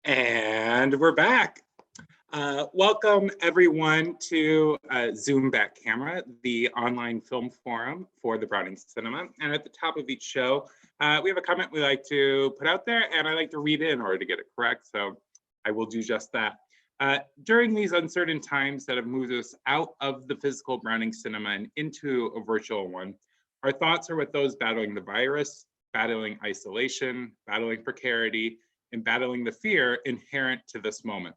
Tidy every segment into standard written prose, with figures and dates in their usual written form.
And we're back. Welcome everyone to Zoom Back Camera, the online film forum for the Browning Cinema. And at the top of each show, we have a comment we like to put out there, and I like to read it in order to get it correct. So I will do just that. During these uncertain times that have moved us out of the physical Browning Cinema and into a virtual one, our thoughts are with those battling the virus, battling isolation, battling precarity, and battling the fear inherent to this moment.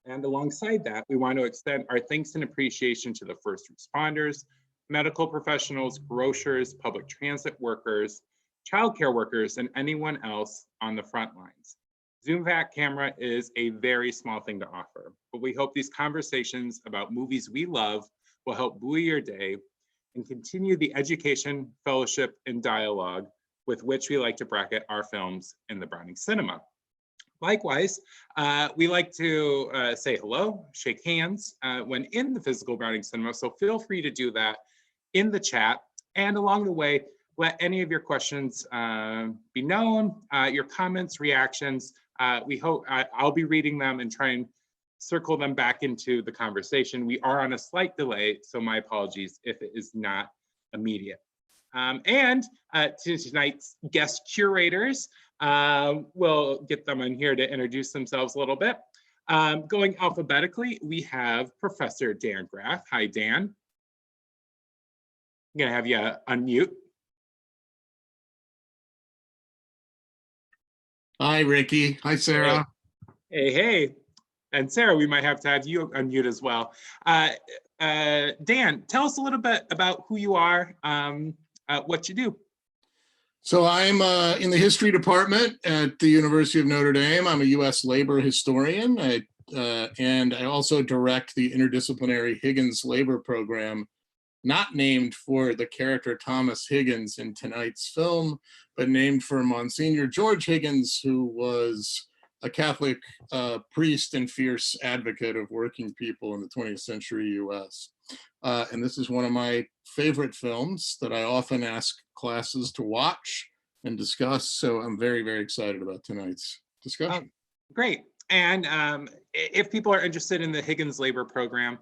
And alongside that, we want to extend our thanks and appreciation to the first responders, medical professionals, grocers, public transit workers, childcare workers, and anyone else on the front lines. Zoom Back Camera is a very small thing to offer, but we hope these conversations about movies we love will help buoy your day and continue the education, fellowship, and dialogue with which we like to bracket our films in the Browning Cinema. Likewise, we like to say hello, shake hands when in the physical Browning Cinema, so feel free to do that in the chat. And along the way, let any of your questions be known, your comments, reactions. We hope I'll be reading them and try and circle them back into the conversation. We are on a slight delay, so my apologies if it is not immediate. And to tonight's guest curators, we'll get them in here to introduce themselves a little bit. Going alphabetically, we have Professor Dan Graff. Hi, Dan. I'm gonna have you unmute. Hi, Ricky. Hi, Sarah. Hey, hey. And Sarah, we might have to have you unmute as well. Dan, tell us a little bit about who you are, what you do. So I'm in the history department at the University of Notre Dame. I'm a U.S. labor historian, and I also direct the interdisciplinary Higgins labor program, not named for the character Thomas Higgins in tonight's film, but named for Monsignor George Higgins, who was a Catholic priest and fierce advocate of working people in the 20th century U.S. And this is one of my favorite films that I often ask classes to watch and discuss. So I'm very, very excited about tonight's discussion. Great. And if people are interested in the Higgins Labor Program,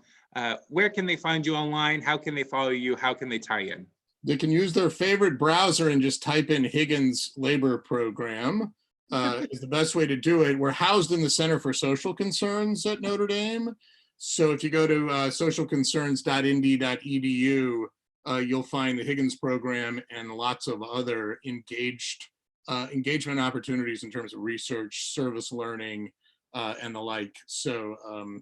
where can they find you online? How can they follow you? How can they tie in? They can use their favorite browser and just type in Higgins Labor Program. Is the best way to do it. We're housed in the Center for Social Concerns at Notre Dame. So if you go to socialconcerns.indy.edu, you'll find the Higgins program and lots of other engagement opportunities in terms of research, service learning, and the like. So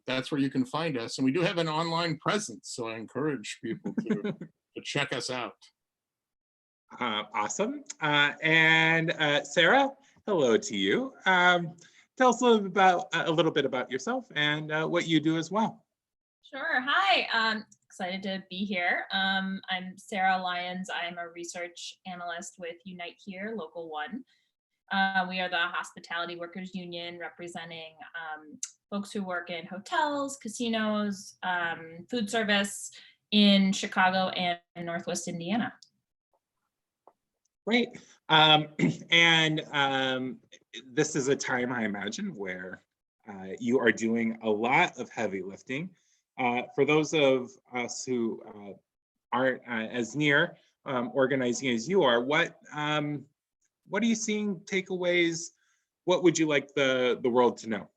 that's where you can find us. And we do have an online presence, so I encourage people to check us out. Awesome. And Sarah, hello to you. Tell us a little bit about yourself and what you do as well. Sure. Hi. Excited to be here. I'm Sarah Lyons. I'm a research analyst with Unite Here, Local 1. We are the Hospitality Workers Union representing folks who work in hotels, casinos, food service in Chicago and Northwest Indiana. Great. This is a time, I imagine, where you are doing a lot of heavy lifting. For those of us who aren't as near organizing as you are, what are you seeing, takeaways? What would you like the world to know?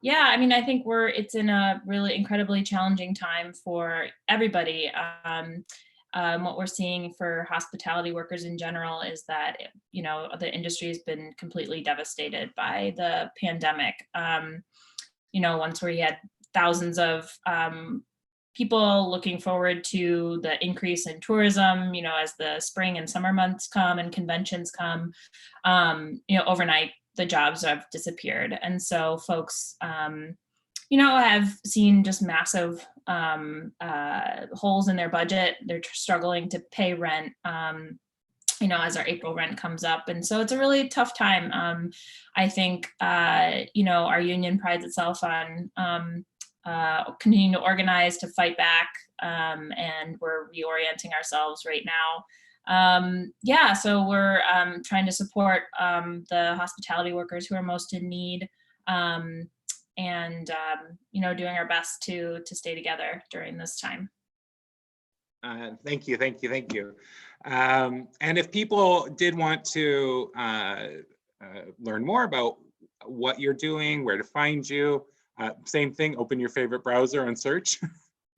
Yeah, I mean, I think it's in a really incredibly challenging time for everybody. What we're seeing for hospitality workers in general is that, the industry has been completely devastated by the pandemic. Once we had thousands of people looking forward to the increase in tourism, as the spring and summer months come and conventions come, overnight the jobs have disappeared. And so folks, have seen just massive holes in their budget. They're struggling to pay rent, as our April rent comes up. And so it's a really tough time. I think, our union prides itself on continuing to organize to fight back. And we're reorienting ourselves right now yeah, so we're trying to support the hospitality workers who are most in need, and you know, doing our best to stay together during this time. Thank you, thank you, thank you. And if people did want to learn more about what you're doing, where to find you, same thing, open your favorite browser and search.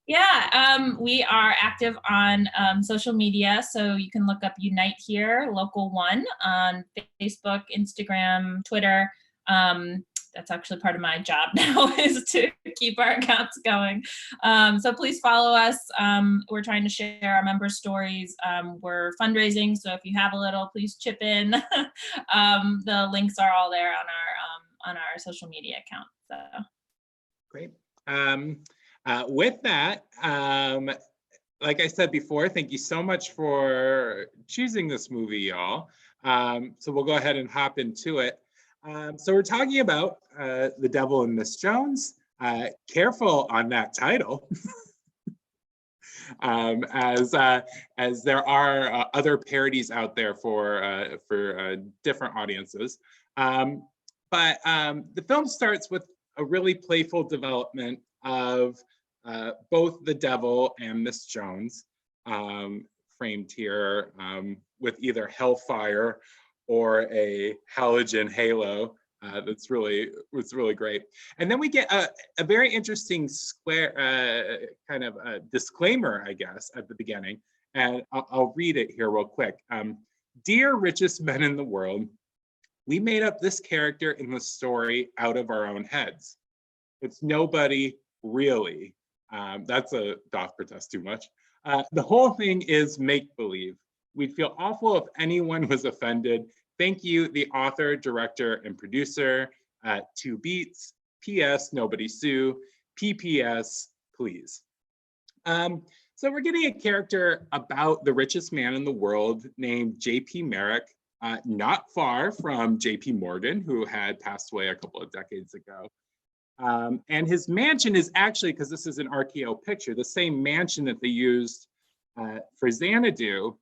Yeah, we are active on social media, so you can look up Unite Here, Local 1 on Facebook, Instagram, Twitter. That's actually part of my job now, is to keep our accounts going. So please follow us. We're trying to share our member stories. We're fundraising, so if you have a little, please chip in. The links are all there on our social media account. So. Great. With that, like I said before, thank you so much for choosing this movie, y'all. So we'll go ahead and hop into it. So we're talking about The Devil and Miss Jones. Careful on that title, as there are other parodies out there for different audiences. But the film starts with a really playful development of both the devil and Miss Jones, framed here with either hellfire or a halogen halo. Was really great. And then we get a very interesting square kind of disclaimer, I guess, at the beginning. And I'll read it here real quick. Dear richest men in the world, we made up this character in the story out of our own heads. It's nobody really. That's a doth protest too much. The whole thing is make-believe. We'd feel awful if anyone was offended. Thank you, the author, director, and producer. 2 beats. P.S. Nobody sue. P.P.S. Please. So we're getting a character about the richest man in the world named J.P. Merrick, not far from J.P. Morgan, who had passed away a couple of decades ago. And his mansion is actually, because this is an RKO picture, the same mansion that they used for Xanadu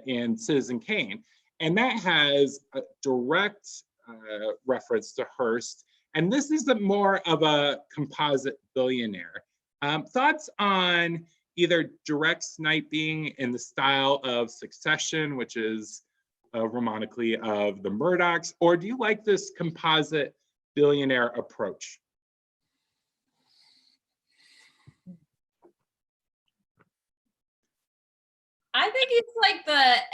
in Citizen Kane. And that has a direct reference to Hearst. And this is more of a composite billionaire. Thoughts on either direct sniping in the style of Succession, which is romanically of the Murdochs, or do you like this composite billionaire approach? I think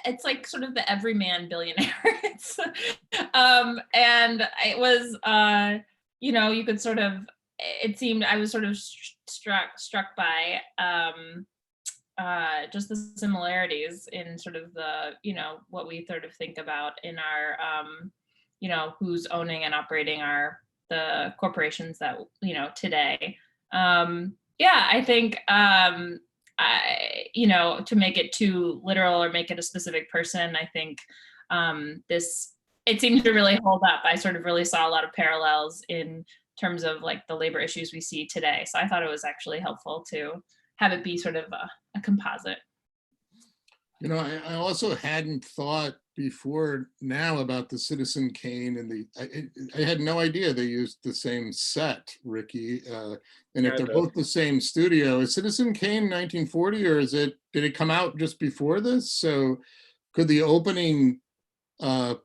it's like sort of the everyman billionaire. And it was, you know, you could sort of, it seemed, I was sort of struck by just the similarities in sort of the, you know, what we sort of think about in our, you know, who's owning and operating the corporations that, you know, today. Yeah, I think, you know, to make it too literal or make it a specific person, I think it seemed to really hold up. I sort of really saw a lot of parallels in terms of like the labor issues we see today. So I thought it was actually helpful to have it be sort of a composite. You know, I also hadn't thought before now about the Citizen Kane, and I had no idea they used the same set, Ricky. And if they're both the same studio, is Citizen Kane 1940, or did it come out just before this? So could the opening,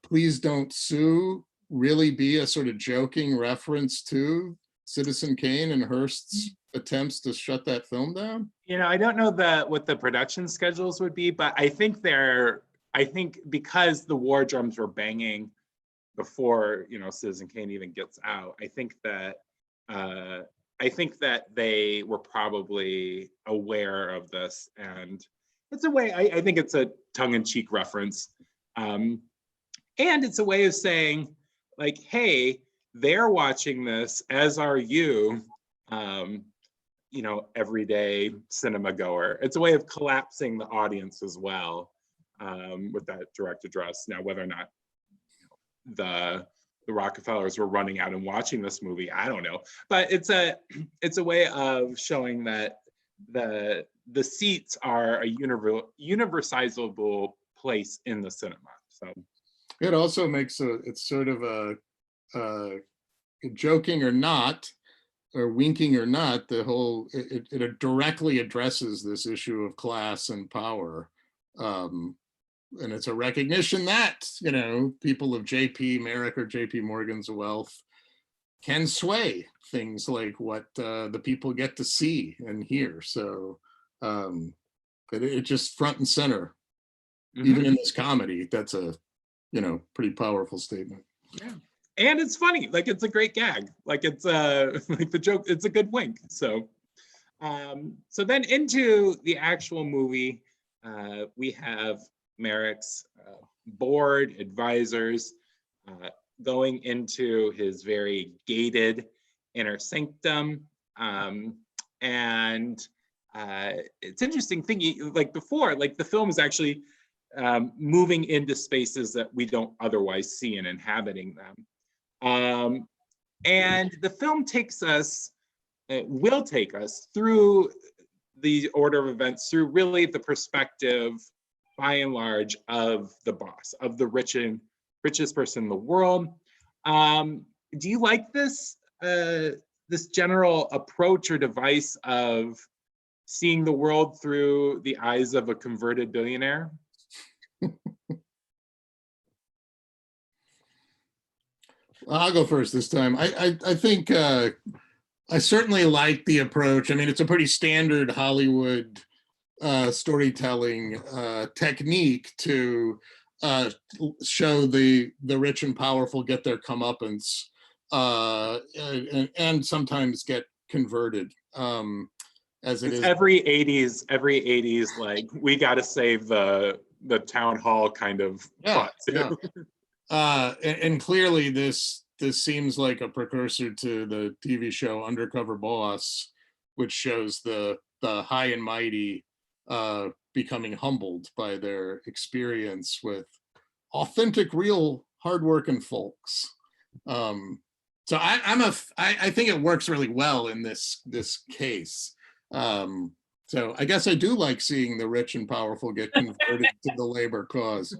Please Don't Sue, really be a sort of joking reference to Citizen Kane and Hearst's attempts to shut that film down? You know, I don't know what the production schedules would be, but I think because the war drums were banging before, you know, Citizen Kane even gets out, I think that they were probably aware of this, and it's a way, I think it's a tongue-in-cheek reference. And it's a way of saying, like, hey, they're watching this, as are you, you know, everyday cinema goer. It's a way of collapsing the audience as well, with that direct address. Now, whether or not the Rockefellers were running out and watching this movie, I don't know. But it's a way of showing that the the seats are a universalizable place in the cinema. So it also makes it's sort of a joking or not, or winking or not, the whole, it directly addresses this issue of class and power. And it's a recognition that, you know, people of J.P. Merrick or J.P. Morgan's wealth can sway things like what the people get to see and hear. So it just front and center, even in this comedy, that's a, you know, pretty powerful statement. Yeah. And it's funny, like it's a great gag, like it's like the joke, it's a good wink. So so then into the actual movie, we have Merrick's board advisors going into his very gated inner sanctum. And it's interesting thinking, like before, like the film is actually moving into spaces that we don't otherwise see and inhabiting them. And the film takes us, will take us through the order of events, through really the perspective, by and large, of the boss, of the richest person in the world. Do you like this this general approach or device of seeing the world through the eyes of a converted billionaire? I'll go first this time. I think I certainly like the approach. I mean, it's a pretty standard Hollywood storytelling technique to show the rich and powerful get their comeuppance and sometimes get converted. As it it's is every 80s, like we got to save the town hall kind of plot too. And clearly this seems like a precursor to the TV show Undercover Boss, which shows the high and mighty becoming humbled by their experience with authentic, real, hardworking folks. So I think it works really well in this case. So I guess I do like seeing the rich and powerful get converted to the labor cause.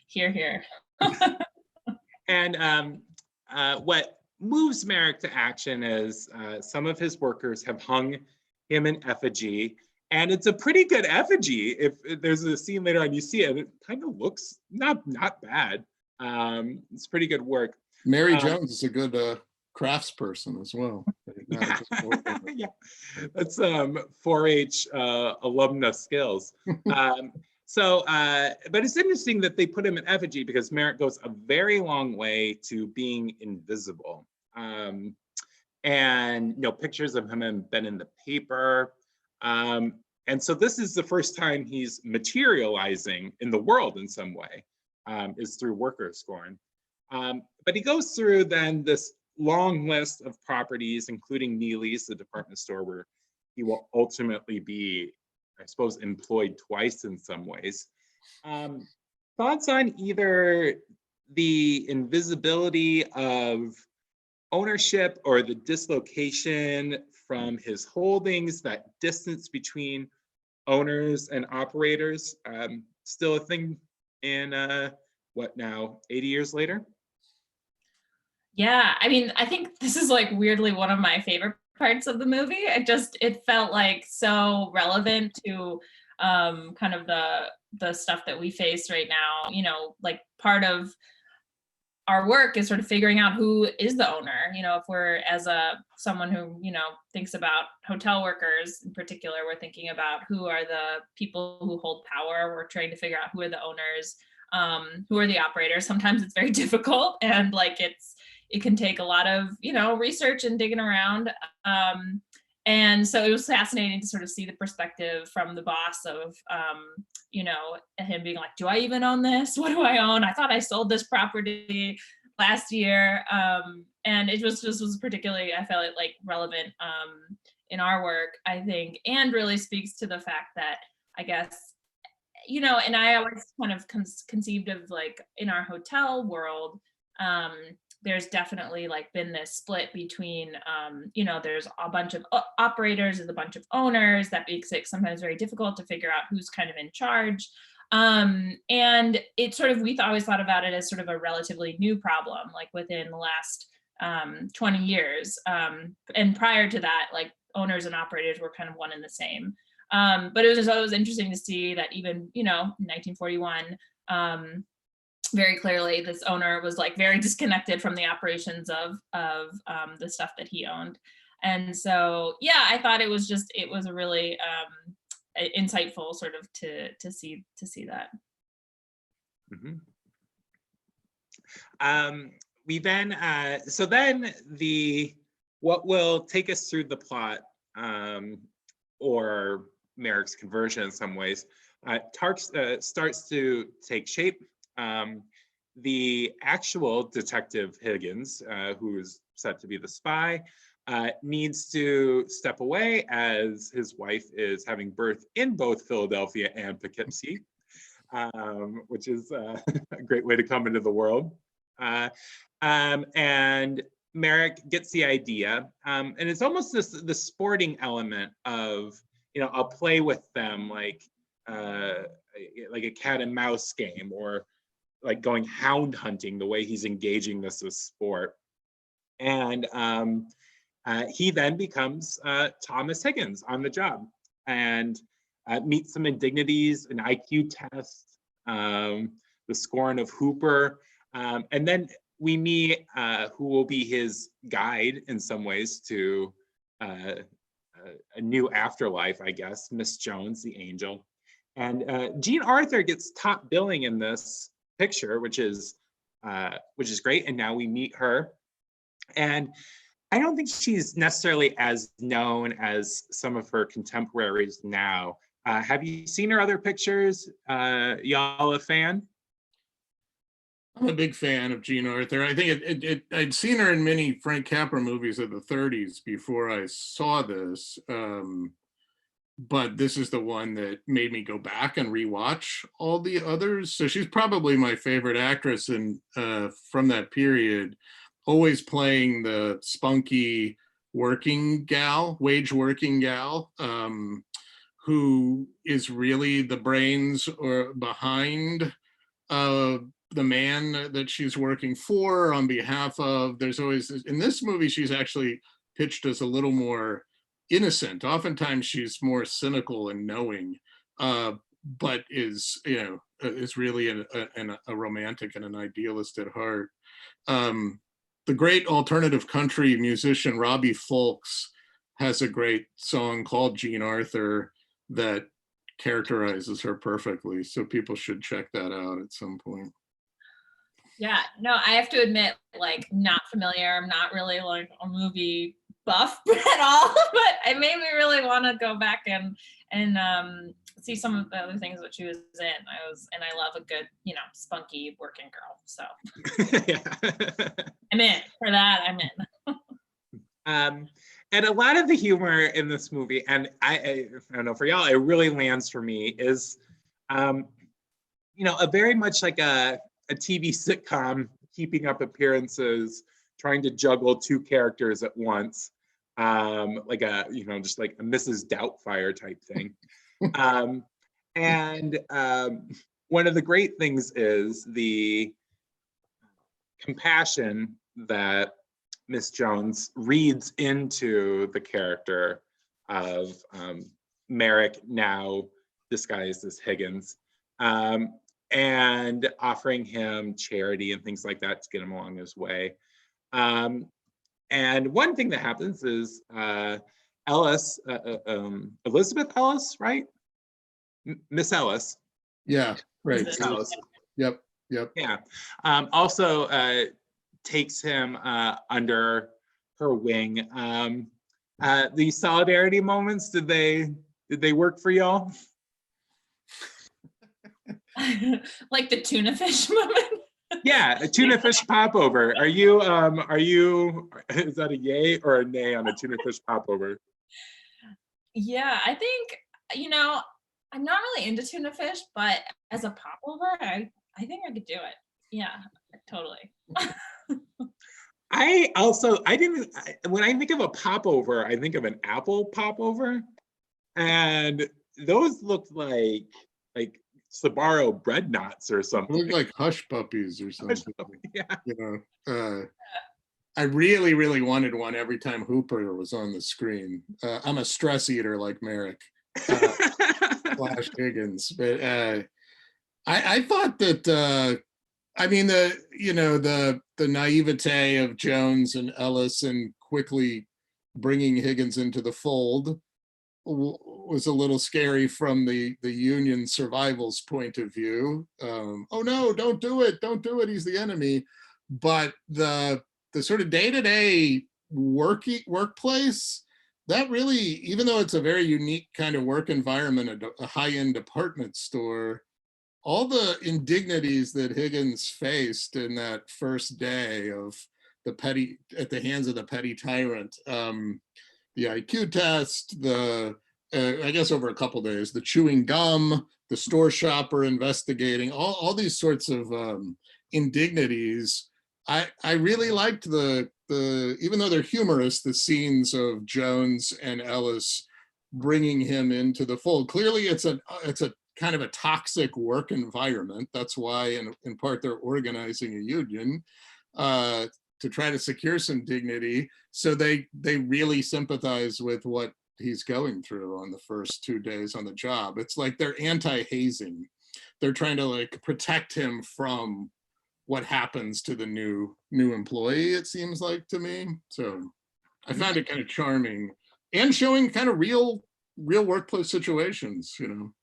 Hear, hear. And what moves Merrick to action is some of his workers have hung him an effigy, and it's a pretty good effigy. If there's a scene later on, you see it, it kind of looks not bad. It's pretty good work. Mary Jones is a good craftsperson as well. Yeah, yeah. That's 4-H alumna skills. So, but it's interesting that they put him in effigy because Merrick goes a very long way to being invisible. And, you know, pictures of him have been in the paper. And so this is the first time he's materializing in the world in some way, is through worker scorn. But he goes through then this long list of properties, including Neely's, the department store where he will ultimately be, I suppose, employed twice in some ways. Thoughts on either the invisibility of ownership or the dislocation from his holdings, that distance between owners and operators, still a thing in what now, 80 years later? Yeah, I mean, I think this is like weirdly one of my favorite parts of the movie. It felt like so relevant to kind of the stuff that we face right now. You know, like part of our work is sort of figuring out who is the owner. You know, if we're as someone who, you know, thinks about hotel workers in particular, we're thinking about who are the people who hold power. We're trying to figure out who are the owners, who are the operators. Sometimes it's very difficult, and like it can take a lot of, you know, research and digging around. And so it was fascinating to sort of see the perspective from the boss of, you know, him being like, do I even own this? What do I own? I thought I sold this property last year. And it was particularly, I felt it like relevant in our work, I think, and really speaks to the fact that, I guess, you know, and I always kind of conceived of like in our hotel world, there's definitely like been this split between, there's a bunch of operators, there's a bunch of owners. That makes it sometimes very difficult to figure out who's kind of in charge. And it sort of, always thought about it as sort of a relatively new problem, like within the last 20 years. And prior to that, like owners and operators were kind of one and the same. But it was always interesting to see that even, in 1941, very clearly this owner was like very disconnected from the operations of the stuff that he owned. And so, yeah, I thought it was a really insightful sort of to see that. Mm-hmm. What will take us through the plot, or Merrick's conversion in some ways, starts to take shape. The actual Detective Higgins, who is set to be the spy, needs to step away as his wife is having birth in both Philadelphia and Poughkeepsie, which is a great way to come into the world. And Merrick gets the idea, and it's almost the sporting element of, I'll play with them like a cat and mouse game, or like going hound hunting, the way he's engaging this as sport. And he then becomes Thomas Higgins on the job, and meets some indignities, an IQ test, the scorn of Hooper, and then we meet who will be his guide in some ways to a new afterlife, I guess, Miss Jones, the angel. And Jean Arthur gets top billing in this picture, which is great. And now we meet her, and I don't think she's necessarily as known as some of her contemporaries now. Have you seen her other pictures? Y'all a fan? I'm a big fan of Jean Arthur. I think I'd seen her in many Frank Capra movies of the 30s before I saw this. But this is the one that made me go back and rewatch all the others. So she's probably my favorite actress from that period, always playing the spunky wage working gal, who is really the brains or behind the man that she's working for on behalf of. There's always, in this movie, she's actually pitched as a little more innocent. Oftentimes she's more cynical and knowing, but is really a romantic and an idealist at heart. The great alternative country musician Robbie Fulks has a great song called Jean Arthur that characterizes her perfectly. So people should check that out at some point. Yeah, no, I have to admit, like, not familiar. I'm not really like a movie buff at all, but it made me really want to go back and see some of the other things that she was in. I love a good, spunky working girl. So I'm in for that. I'm in. And a lot of the humor in this movie, and I don't know, for y'all, it really lands for me, is, a very much like a TV sitcom, keeping up appearances, trying to juggle two characters at once, like just like a Mrs. Doubtfire type thing. And one of the great things is the compassion that Miss Jones reads into the character of Merrick, now disguised as Higgins, and offering him charity and things like that to get him along his way. And one thing that happens is Ellis, Elizabeth Ellis, right? Miss Ellis. Yeah, right. Miss Ellis. Yep. Yeah. Also takes him under her wing. The solidarity moments, did they work for y'all? Like the tuna fish moment? Yeah, a tuna fish popover. Are you, is that a yay or a nay on a tuna fish popover? Yeah, I think, I'm not really into tuna fish, but as a popover, I think I could do it. Yeah, totally. When I think of a popover, I think of an apple popover. And those looked like Sbarro bread knots or It something. looked like hush puppies or something. Yeah. You know, I really, really wanted one every time Hooper was on the screen. I'm a stress eater like Merrick slash Higgins, but I thought that I mean the naivete of Jones and Ellis and quickly bringing Higgins into the fold was a little scary from the Union survival's point of view. Oh no, don't do it, he's the enemy. But the sort of day-to-day workplace, that really, even though it's a very unique kind of work environment, a high-end department store, all the indignities that Higgins faced in that first day of at the hands of the petty tyrant, the IQ test, I guess over a couple days, the chewing gum, the store shopper investigating, all these sorts of indignities. I really liked even though they're humorous, the scenes of Jones and Ellis bringing him into the fold. Clearly it's a kind of a toxic work environment. That's why in part they're organizing a union to try to secure some dignity. So they really sympathize with what he's going through on the first 2 days on the job. It's like they're anti-hazing. They're trying to like protect him from what happens to the new employee, it seems like to me. So I found it kind of charming and showing kind of real workplace situations, you know.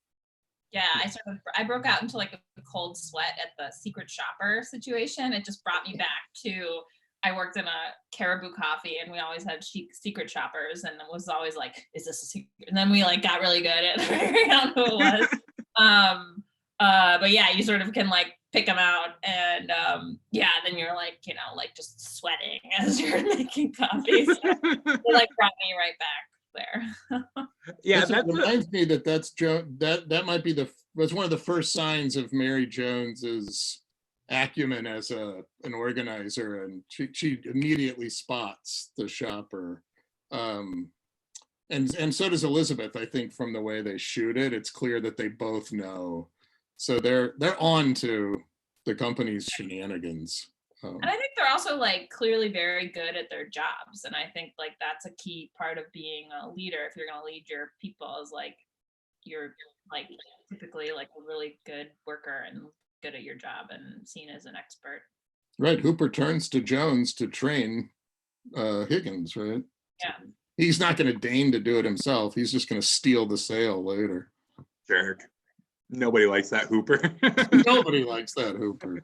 Yeah, I broke out into like a cold sweat at the secret shopper situation. It just brought me back to, I worked in a Caribou Coffee and we always had secret shoppers, and it was always like, is this a secret? And then we like got really good at figuring out who it was. But yeah, you sort of can like pick them out, and yeah, then you're like, you know, like just sweating as you're making coffee. So it like brought me right back there. Yeah, that reminds me that's that might be was one of the first signs of Mary Jones's acumen as an organizer, and she immediately spots the shopper, and so does Elizabeth. I think from the way they shoot it, it's clear that they both know, so they're on to the company's shenanigans. And I think they're also like clearly very good at their jobs, and I think like that's a key part of being a leader. If you're going to lead your people, is like you're like typically like a really good worker and good at your job and seen as an expert. Right. Hooper turns to Jones to train Higgins, right? Yeah. He's not going to deign to do it himself. He's just going to steal the sale later. Jerk. Nobody likes that Hooper. Nobody likes that Hooper.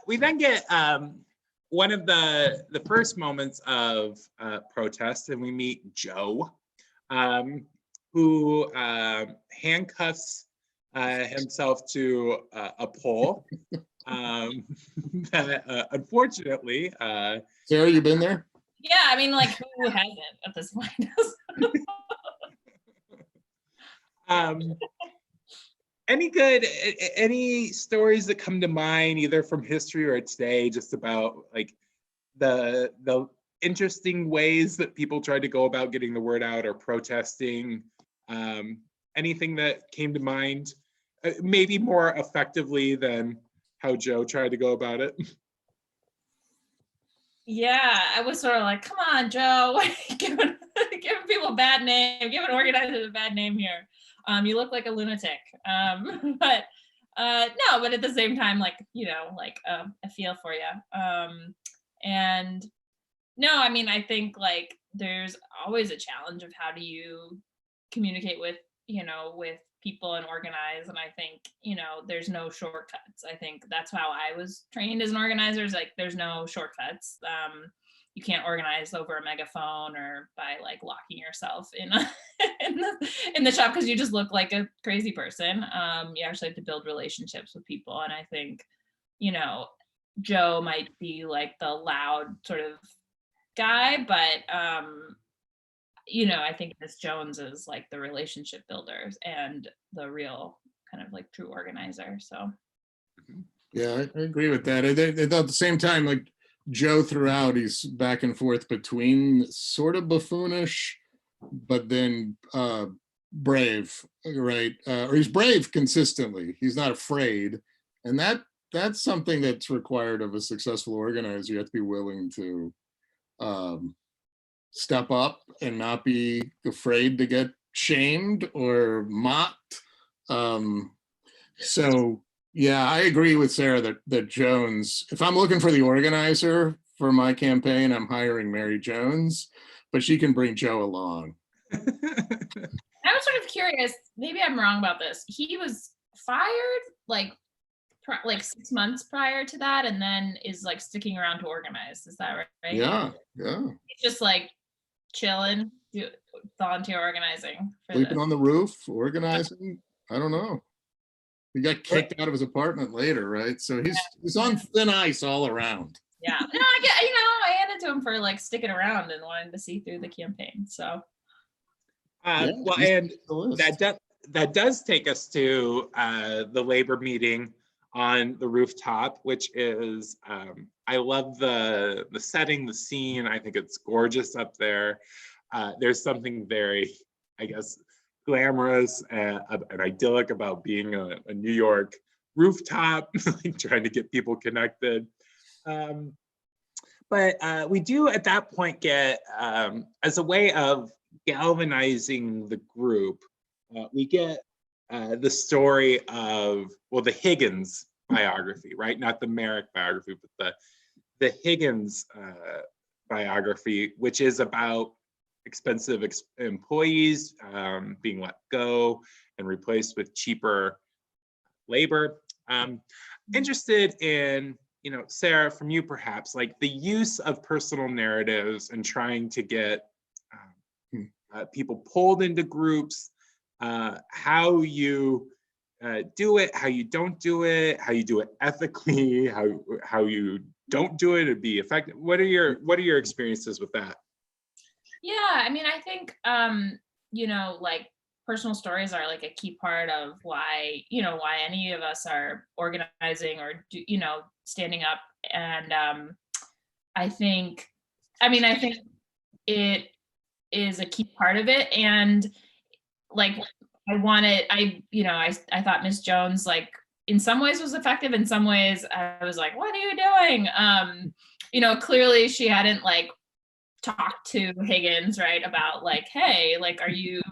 We then get one of the first moments of protest, and we meet Joe, who handcuffs himself to a pole. That, unfortunately, Sarah, you been there? Yeah, I mean, like who hasn't at this point? Any stories that come to mind, either from history or today, just about like the interesting ways that people tried to go about getting the word out or protesting? Anything that came to mind, maybe more effectively than how Joe tried to go about it? Yeah, I was sort of like, come on, Joe, giving people a bad name, giving organizers a bad name here. You look like a lunatic. But no, but at the same time, like, you know, like I feel for you. And no, I mean, I think like there's always a challenge of how do you communicate with, you know, with people and organize. And I think, you know, there's no shortcuts. I think that's how I was trained as an organizer, is like there's no shortcuts. You can't organize over a megaphone or by like locking yourself in in the shop because you just look like a crazy person. You actually have to build relationships with people. And I think, you know, Joe might be like the loud sort of guy, but you know, I think Miss Jones is like the relationship builders and the real kind of like true organizer. So yeah, I agree with that. At the same time, like Joe throughout, he's back and forth between sort of buffoonish, but then brave, right? Or he's brave consistently. He's not afraid, and that's something that's required of a successful organizer. You have to be willing to step up and not be afraid to get shamed or mocked. So yeah, I agree with Sarah that Jones, if I'm looking for the organizer for my campaign, I'm hiring Mary Jones, but she can bring Joe along. I was sort of curious, maybe I'm wrong about this. He was fired like 6 months prior to that, and then is like sticking around to organize. Is that right? Yeah. He's just like chilling, volunteer organizing. Sleeping on the roof, organizing. I don't know. He got kicked out of his apartment later, right? So he's on thin ice all around. Yeah, no, I get. I handed to him for like sticking around and wanting to see through the campaign. So, well, and that does take us to the labor meeting on the rooftop, which is I love the setting, the scene. I think it's gorgeous up there. There's something very, I guess, glamorous and idyllic about being a New York rooftop, like trying to get people connected. But we do at that point get, as a way of galvanizing the group, we get the story of, well, the Higgins biography, right? Not the Merrick biography, but the Higgins biography, which is about expensive employees being let go and replaced with cheaper labor. Interested in, Sarah, from you perhaps, like the use of personal narratives and trying to get people pulled into groups, how you do it, how you don't do it, how you do it ethically, how you don't do it to be effective. What are your experiences with that? Yeah, I mean, I think like personal stories are like a key part of why any of us are organizing or standing up. And I think it is a key part of it. And like I thought Miss Jones, like, in some ways was effective. In some ways I was like, what are you doing? Clearly she hadn't like talked to Higgins, right, about like, hey, like, do you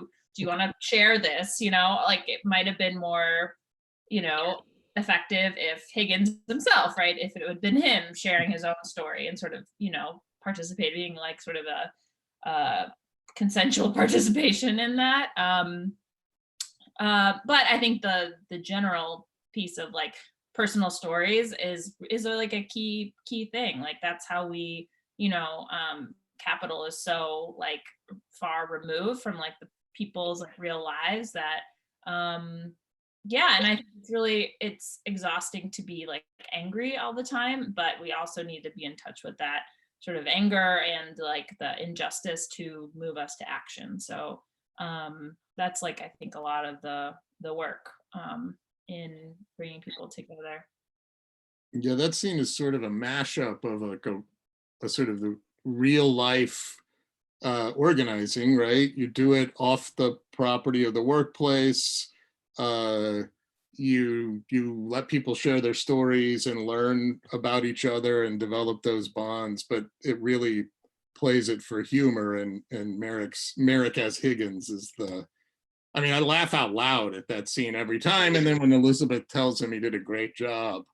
want to share this? Like it might have been more, effective if Higgins himself, right, if it had been him sharing his own story and sort of, participating, like sort of a consensual participation in that. But I think the general piece of like personal stories is like a key thing. Like that's how we, capital is so like far removed from like the people's like real lives that and I think it's exhausting to be like angry all the time, but we also need to be in touch with that sort of anger and like the injustice to move us to action. So that's like, I think a lot of the work in bringing people together. Yeah, that scene is sort of a mashup of like a sort of the real life organizing, right? You do it off the property of the workplace. You let people share their stories and learn about each other and develop those bonds, but it really plays it for humor. And Merrick as Higgins is I laugh out loud at that scene every time. And then when Elizabeth tells him he did a great job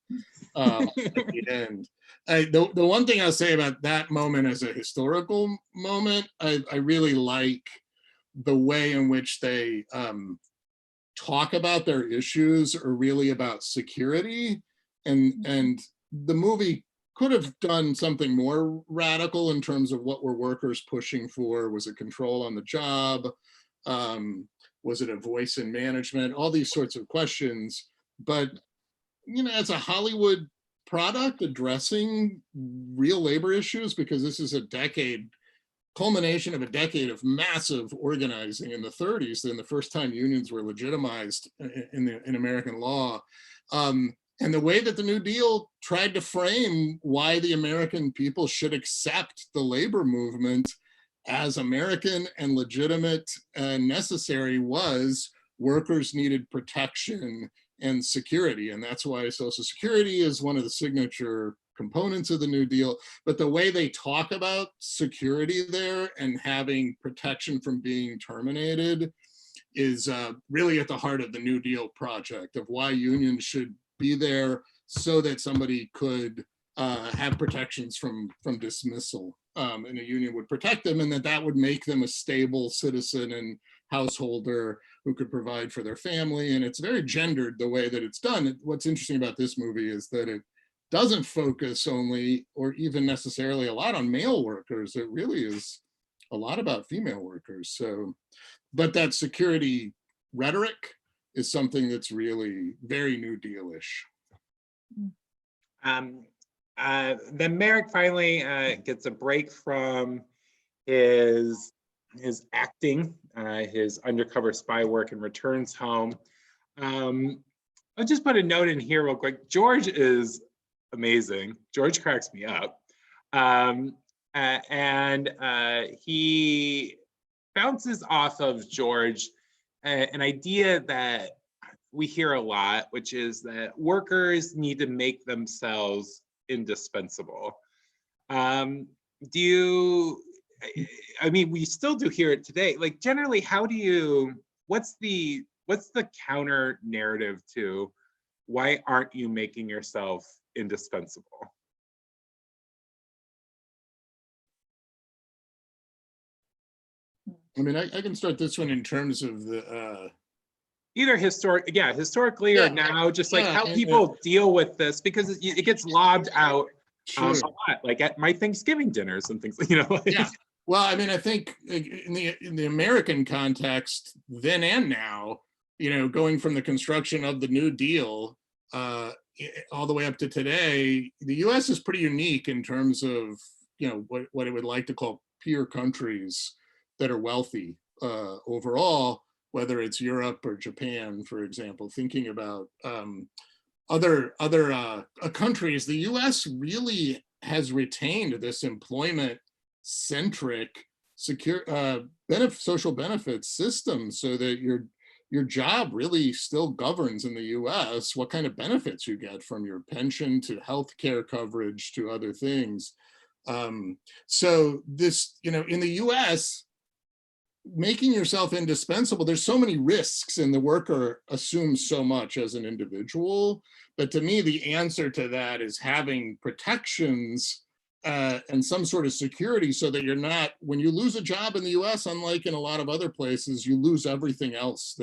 at the end. The one thing I'll say about that moment as a historical moment, I really like the way in which they talk about their issues are really about security. And the movie could have done something more radical in terms of what were workers pushing for. Was it control on the job? Was it a voice in management? All these sorts of questions. But, as a Hollywood product addressing real labor issues, because this is culmination of a decade of massive organizing in the 30s, then the first time unions were legitimized in American law. And and the way that the New Deal tried to frame why the American people should accept the labor movement as American and legitimate and necessary was workers needed protection and security. And that's why Social Security is one of the signature components of the New Deal. But the way they talk about security there and having protection from being terminated is really at the heart of the New Deal project of why unions should be there so that somebody could have protections from dismissal, and a union would protect them, and that would make them a stable citizen and householder who could provide for their family. And it's very gendered the way that it's done. What's interesting about this movie is that it doesn't focus only or even necessarily a lot on male workers. It really is a lot about female workers. So, but that security rhetoric is something that's really very New Deal-ish. Then Merrick finally gets a break from his acting, his undercover spy work, and returns home. I'll just put a note in here real quick. George is amazing. George cracks me up. And he bounces off of George an idea that we hear a lot, which is that workers need to make themselves indispensable. I mean, we still do hear it today. Like, generally, what's the counter narrative to why aren't you making yourself indispensable? I mean, I can start this one in terms of the either historically or now, just like how people deal with this, because it gets lobbed out a lot, like at my Thanksgiving dinners and things, like, yeah. Well, I mean, I think in the American context, then and now, going from the construction of the New Deal all the way up to today, the U.S. is pretty unique in terms of what it would like to call peer countries that are wealthy overall, whether it's Europe or Japan, for example. Thinking about other countries, the U.S. really has retained this employment-centric social benefits system, so that your job really still governs in the U.S. what kind of benefits you get, from your pension to healthcare coverage to other things. So this, in the U.S., making yourself indispensable, there's so many risks, and the worker assumes so much as an individual. But to me, the answer to that is having protections and some sort of security, so that you're not, when you lose a job in the US, unlike in a lot of other places, you lose everything else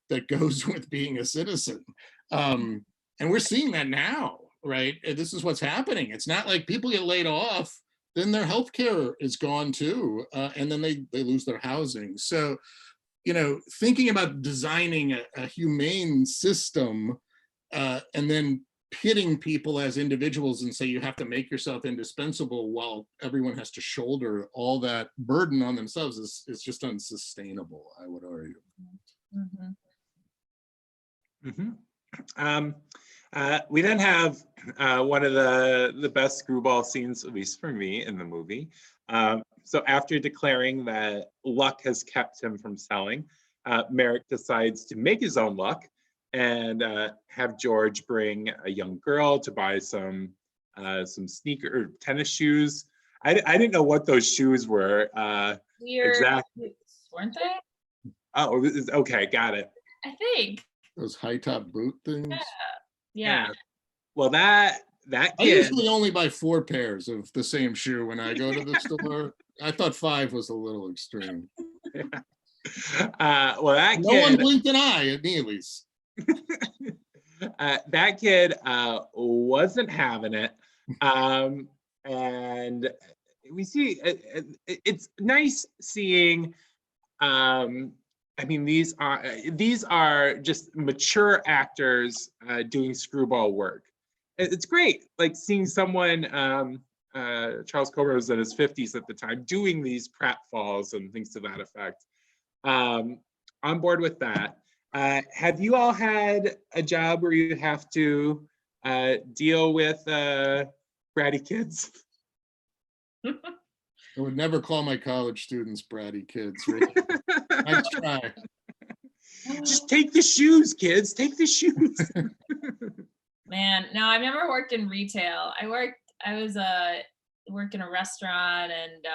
that goes with being a citizen. And we're seeing that now, right? This is what's happening. It's not like people get laid off, then their healthcare is gone too, and then they lose their housing. So, thinking about designing a humane system and then pitting people as individuals and say you have to make yourself indispensable while everyone has to shoulder all that burden on themselves is just unsustainable, I would argue. We then have one of the best screwball scenes, at least for me, in the movie. So after declaring that luck has kept him from selling, Merrick decides to make his own luck and have George bring a young girl to buy some sneaker or tennis shoes. I didn't know what those shoes were. Exactly. Weren't they? Oh, okay, got it. I think. Those high top boot things. Yeah. Well, that kid. I usually only buy 4 pairs of the same shoe when I go to the store. I thought 5 was a little extreme. Well, that kid. No one blinked an eye at Neely's. That kid wasn't having it, and we see it's nice seeing. I mean, these are just mature actors doing screwball work. It's great, like seeing someone. Charles Coburn was in his 50s at the time, doing these pratfalls and things to that effect. On board with that. Have you all had a job where you have to deal with bratty kids? I would never call my college students bratty kids. Right? Nice try. Just take the shoes, kids. Take the shoes. Man, no, I've never worked in retail. I worked in a restaurant and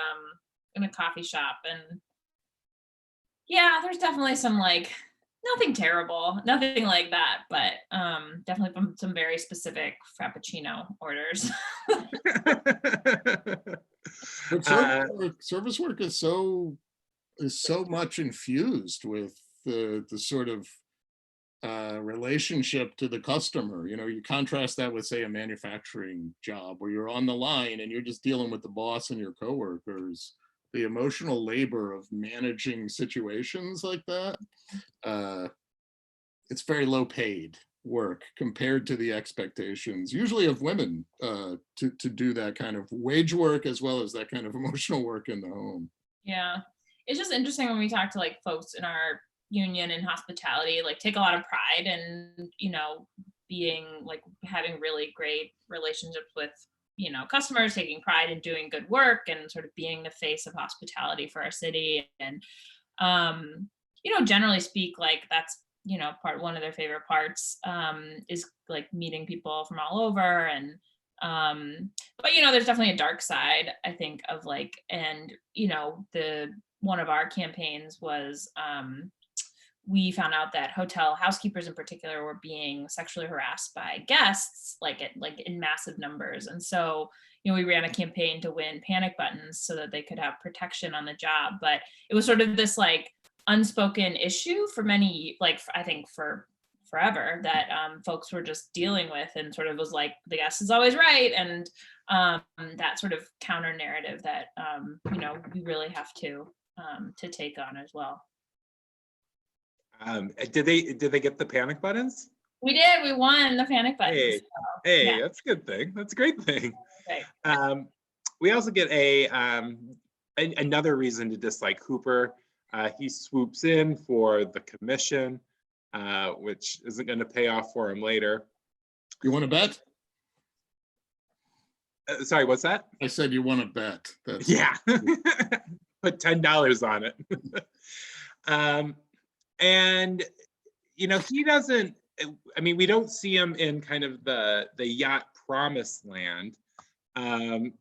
in a coffee shop, and yeah, there's definitely some like nothing terrible, nothing like that, but definitely from some very specific Frappuccino orders. But service work is so much infused with the sort of relationship to the customer. You know, you contrast that with, say, a manufacturing job where you're on the line and you're just dealing with the boss and your coworkers. The emotional labor of managing situations like that, it's very low paid work compared to the expectations, usually of women, to do that kind of wage work as well as that kind of emotional work in the home. Yeah, it's just interesting when we talk to like folks in our union and hospitality, like take a lot of pride in, you know, being like having really great relationships with, you know, customers, taking pride in doing good work and sort of being the face of hospitality for our city. And you know, generally speak, like that's, you know, one of their favorite parts is like meeting people from all over. And but you know, there's definitely a dark side, I think, of like, and you know, one of our campaigns was we found out that hotel housekeepers in particular were being sexually harassed by guests, like in massive numbers. And so, you know, we ran a campaign to win panic buttons so that they could have protection on the job. But it was sort of this like unspoken issue for many, like I think for forever, that folks were just dealing with, and sort of was like, the guest is always right. And that sort of counter narrative that, you know, we really have to take on as well. Did they get the panic buttons? We did. We won the panic buttons. Hey, so, hey, yeah. That's a good thing. That's a great thing. Okay. We also get another reason to dislike Hooper. He swoops in for the commission, which isn't going to pay off for him later. You want to bet? Sorry, what's that? I said you want to bet. That's yeah. Put $10 on it. And, you know, he doesn't, I mean, we don't see him in kind of the yacht promised land. And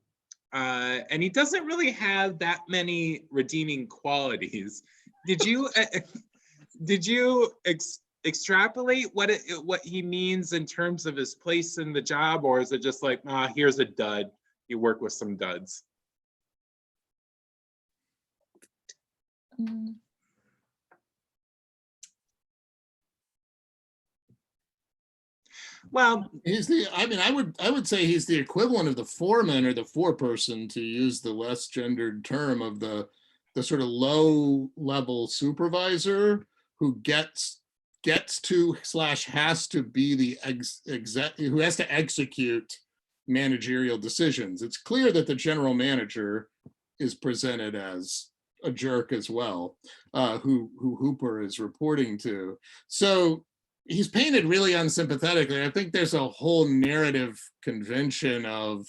he doesn't really have that many redeeming qualities. Did you extrapolate what he means in terms of his place in the job, or is it just like, here's a dud, you work with some duds? Well, I would say he's the equivalent of the foreman or the foreperson, to use the less gendered term, of the sort of low level supervisor who gets to / has to be the who has to execute managerial decisions. It's clear that the general manager is presented as a jerk as well, who Hooper is reporting to. So he's painted really unsympathetically. I think there's a whole narrative convention of,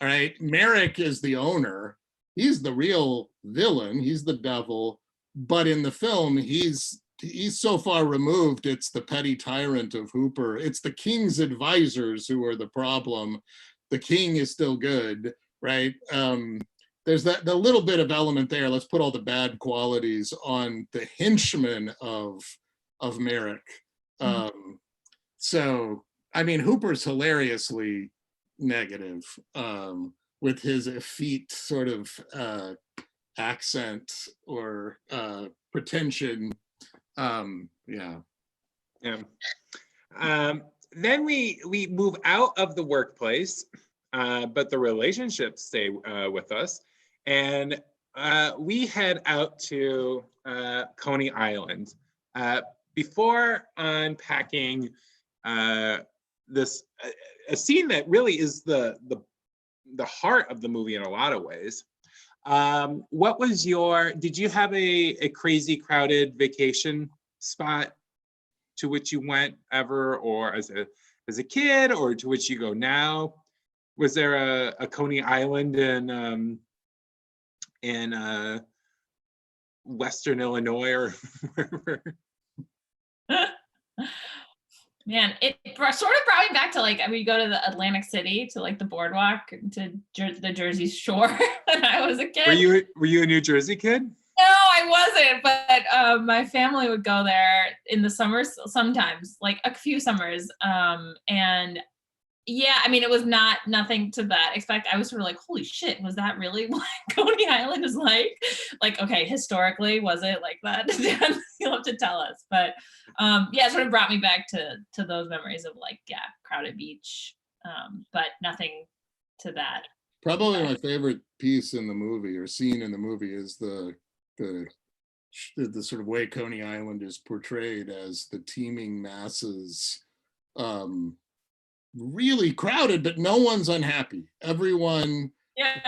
all right, Merrick is the owner. He's the real villain. He's the devil. But in the film, he's so far removed. It's the petty tyrant of Hooper. It's the king's advisors who are the problem. The king is still good, right? There's the little bit of element there. Let's put all the bad qualities on the henchman of Merrick. So, I mean, Hooper's hilariously negative with his effete sort of accent or pretension. Yeah. Then we move out of the workplace, but the relationships stay with us, and we head out to Coney Island. Before unpacking this, a scene that really is the heart of the movie in a lot of ways. What was did you have a crazy crowded vacation spot to which you went ever, or as as a kid, or to which you go now? Was there a Coney Island in Western Illinois or wherever? Man, it sort of brought me back to like, we go to the Atlantic City, to like the boardwalk, to the Jersey Shore when I was a kid. Were you a New Jersey kid? No, I wasn't, but my family would go there in the summers sometimes, like a few summers. And yeah, I mean, it was nothing to that expect. I was sort of like, holy shit, was that really what Coney Island is like? Like, okay, historically, was it like that? You'll have to tell us. But yeah, it sort of brought me back to those memories of like, yeah, crowded beach, but nothing to that. Probably my favorite piece in the movie or scene in the movie is the sort of way Coney Island is portrayed as the teeming masses, really crowded, but no one's unhappy. Everyone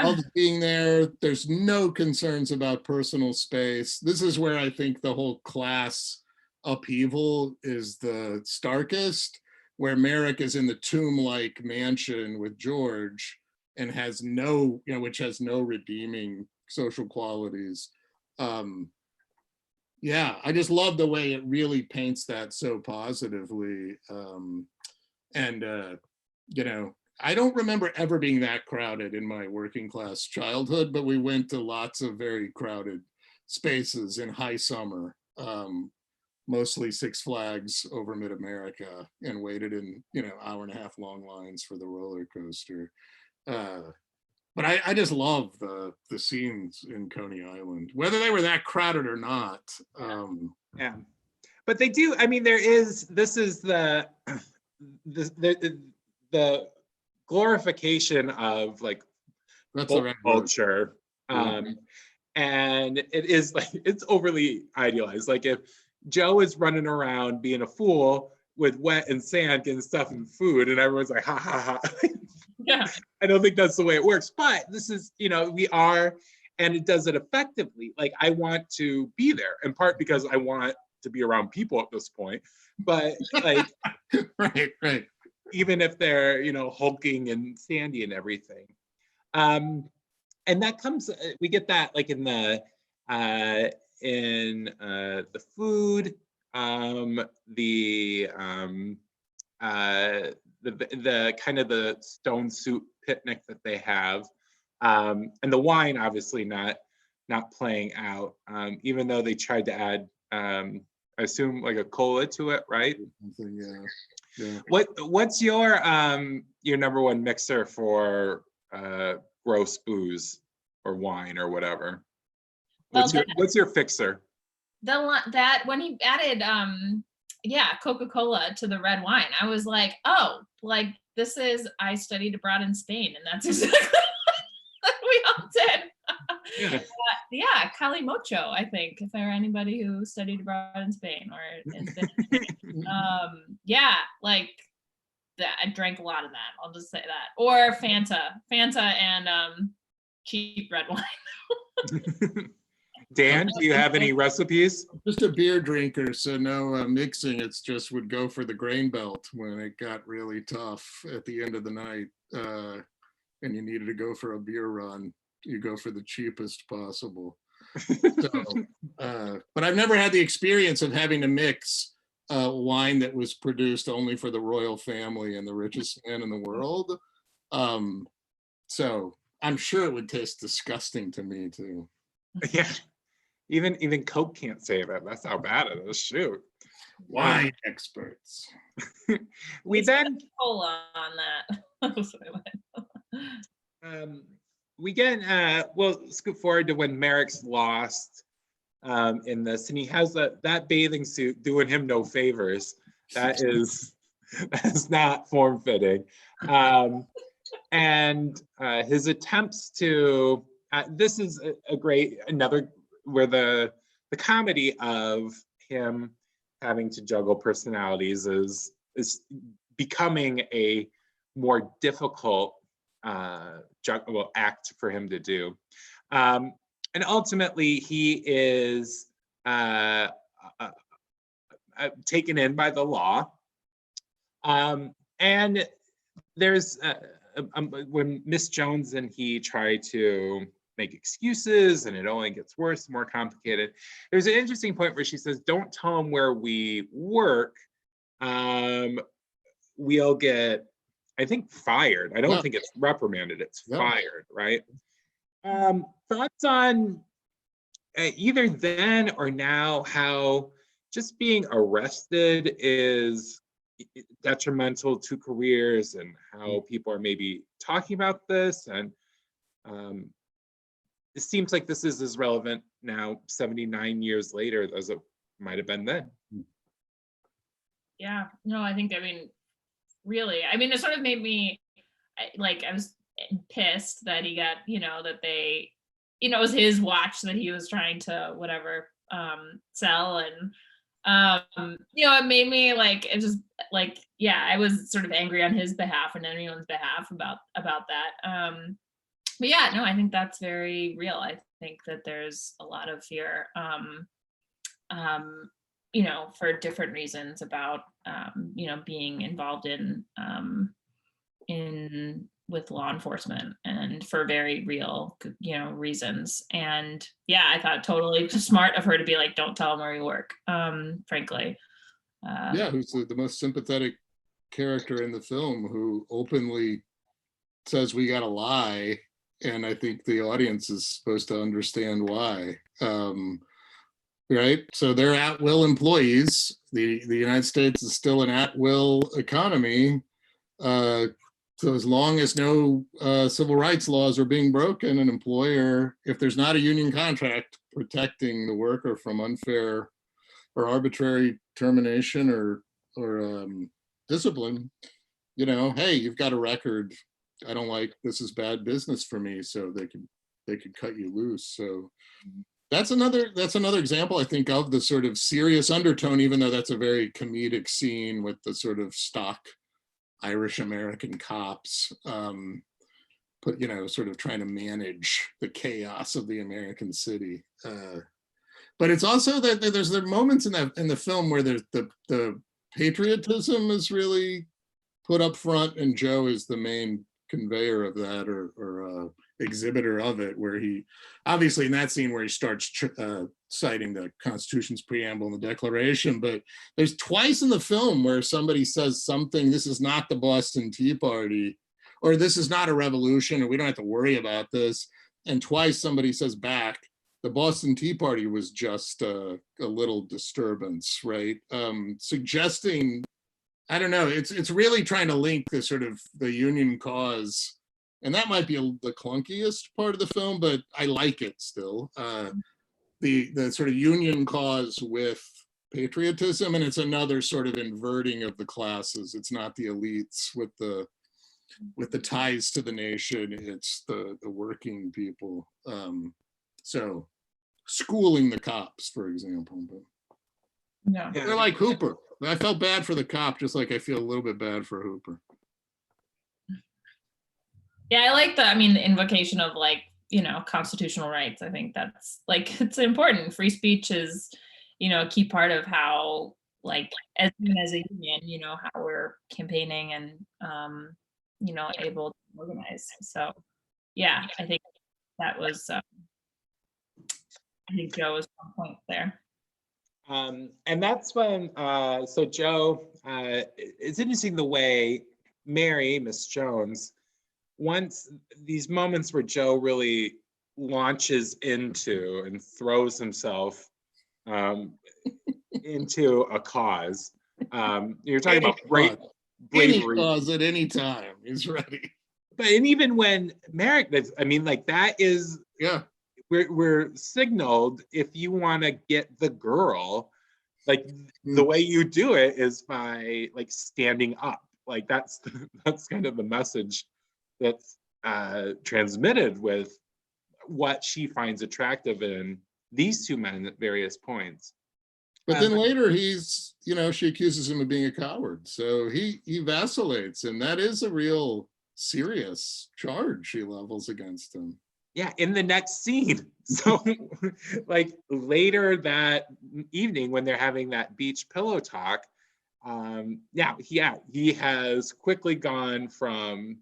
loves being there. There's no concerns about personal space. This is where I think the whole class upheaval is the starkest, where Merrick is in the tomb-like mansion with George and has no, which has no redeeming social qualities. Yeah, I just love the way it really paints that so positively. And I don't remember ever being that crowded in my working class childhood, but we went to lots of very crowded spaces in high summer, mostly Six Flags over Mid-America, and waited in, hour and a half long lines for the roller coaster. But I just love the scenes in Coney Island, whether they were that crowded or not. Yeah, but they do. I mean, this is the glorification of like culture, and it is like, it's overly idealized. Like if Joe is running around being a fool with wet and sand getting stuff and food, and everyone's like, ha ha ha. Yeah, I don't think that's the way it works, but this is, we are, and it does it effectively. Like, I want to be there, in part because I want to be around people at this point, but like, right. Even if they're, hulking and sandy and everything. And that comes, we get that like in the food, the kind of the stone soup picnic that they have, and the wine obviously not playing out, even though they tried to add, I assume, like a cola to it, right? Yeah. What's your number one mixer for gross booze or wine or whatever? What's your fixer? That when he added Coca-Cola to the red wine, I was like, oh, like this is, I studied abroad in Spain, and that's exactly what we all did. Yeah, Cali Mocho, I think, if there were anybody who studied abroad in Spain or in Spain. Yeah, like that. I drank a lot of that. I'll just say that. Or Fanta and cheap red wine. Dan, do you have any recipes? Just a beer drinker, so no mixing. It's just would go for the grain belt when it got really tough at the end of the night, and you needed to go for a beer run. You go for the cheapest possible. So, but I've never had the experience of having to mix wine that was produced only for the royal family and the richest man in the world. So I'm sure it would taste disgusting to me too. Yeah. Even Coke can't save it. That's how bad it is. Shoot. Wine experts. We then cola on that. We get we'll scoot forward to when Merrick's lost in this, and he has that bathing suit doing him no favors. That's not form-fitting. And his attempts to this is another where the comedy of him having to juggle personalities is becoming a more difficult act for him to do, and ultimately he is taken in by the law, And there's when Miss Jones and he try to make excuses and it only gets worse, more complicated. There's an interesting point where she says, don't tell them where we work. We'll get, I think, fired. I don't think it's reprimanded, it's fired, right? Thoughts on either then or now, how just being arrested is detrimental to careers and how people are maybe talking about this. And it seems like this is as relevant now, 79 years later, as it might have been then. Yeah, no, I think, really, it sort of made me, I was pissed that he got, that they, it was his watch that he was trying to whatever sell, and it made me it just I was sort of angry on his behalf and anyone's behalf about that. But yeah, no, I think that's very real. I think that there's a lot of fear, for different reasons about being involved in with law enforcement, and for very real reasons. And yeah, I thought totally smart of her to be like, don't tell them where you work, frankly. Who's the most sympathetic character in the film, who openly says we gotta lie, and I think the audience is supposed to understand why. Right, so they're at-will employees. The United States is still an at-will economy. So as long as no civil rights laws are being broken, an employer, if there's not a union contract protecting the worker from unfair or arbitrary termination or discipline, hey, you've got a record. I don't like, this is bad business for me, so they could cut you loose. So that's another example, I think, of the sort of serious undertone, even though that's a very comedic scene with the sort of stock Irish American cops, sort of trying to manage the chaos of the American city. But it's also that there's the moments in the film where there's the patriotism is really put up front, and Joe is the main conveyor of that, or exhibitor of it, where he obviously in that scene where he starts citing the Constitution's preamble and the Declaration, but there's twice in the film where somebody says something, this is not the Boston Tea Party, or this is not a revolution, or we don't have to worry about this, and twice somebody says back, the Boston Tea Party was just a little disturbance, right? Suggesting, I don't know, it's really trying to link the sort of the union cause, and that might be the clunkiest part of the film, but I like it still. The sort of union cause with patriotism, and it's another sort of inverting of the classes. It's not the elites with the ties to the nation, it's the working people. So schooling the cops, for example. But Yeah. they're like Hooper. I felt bad for the cop, just like I feel a little bit bad for Hooper. Yeah, I like the invocation of constitutional rights. I think that's it's important. Free speech is, a key part of how as a union, how we're campaigning and able to organize. So yeah, I think that was I think Joe was on point there. And that's when, so Joe, it's interesting the way Mary, Miss Jones, once these moments where Joe really launches into and throws himself into a cause. You're talking about bravery. Any cause at any time, he's ready. But and even when Merrick, that is, yeah. We're signaled, if you want to get the girl, the way you do it is by standing up. That's kind of the message that's transmitted with what she finds attractive in these two men at various points. But then later he's, she accuses him of being a coward. So he vacillates, and that is a real serious charge she levels against him. Yeah, in the next scene. So later that evening when they're having that beach pillow talk, he has quickly gone from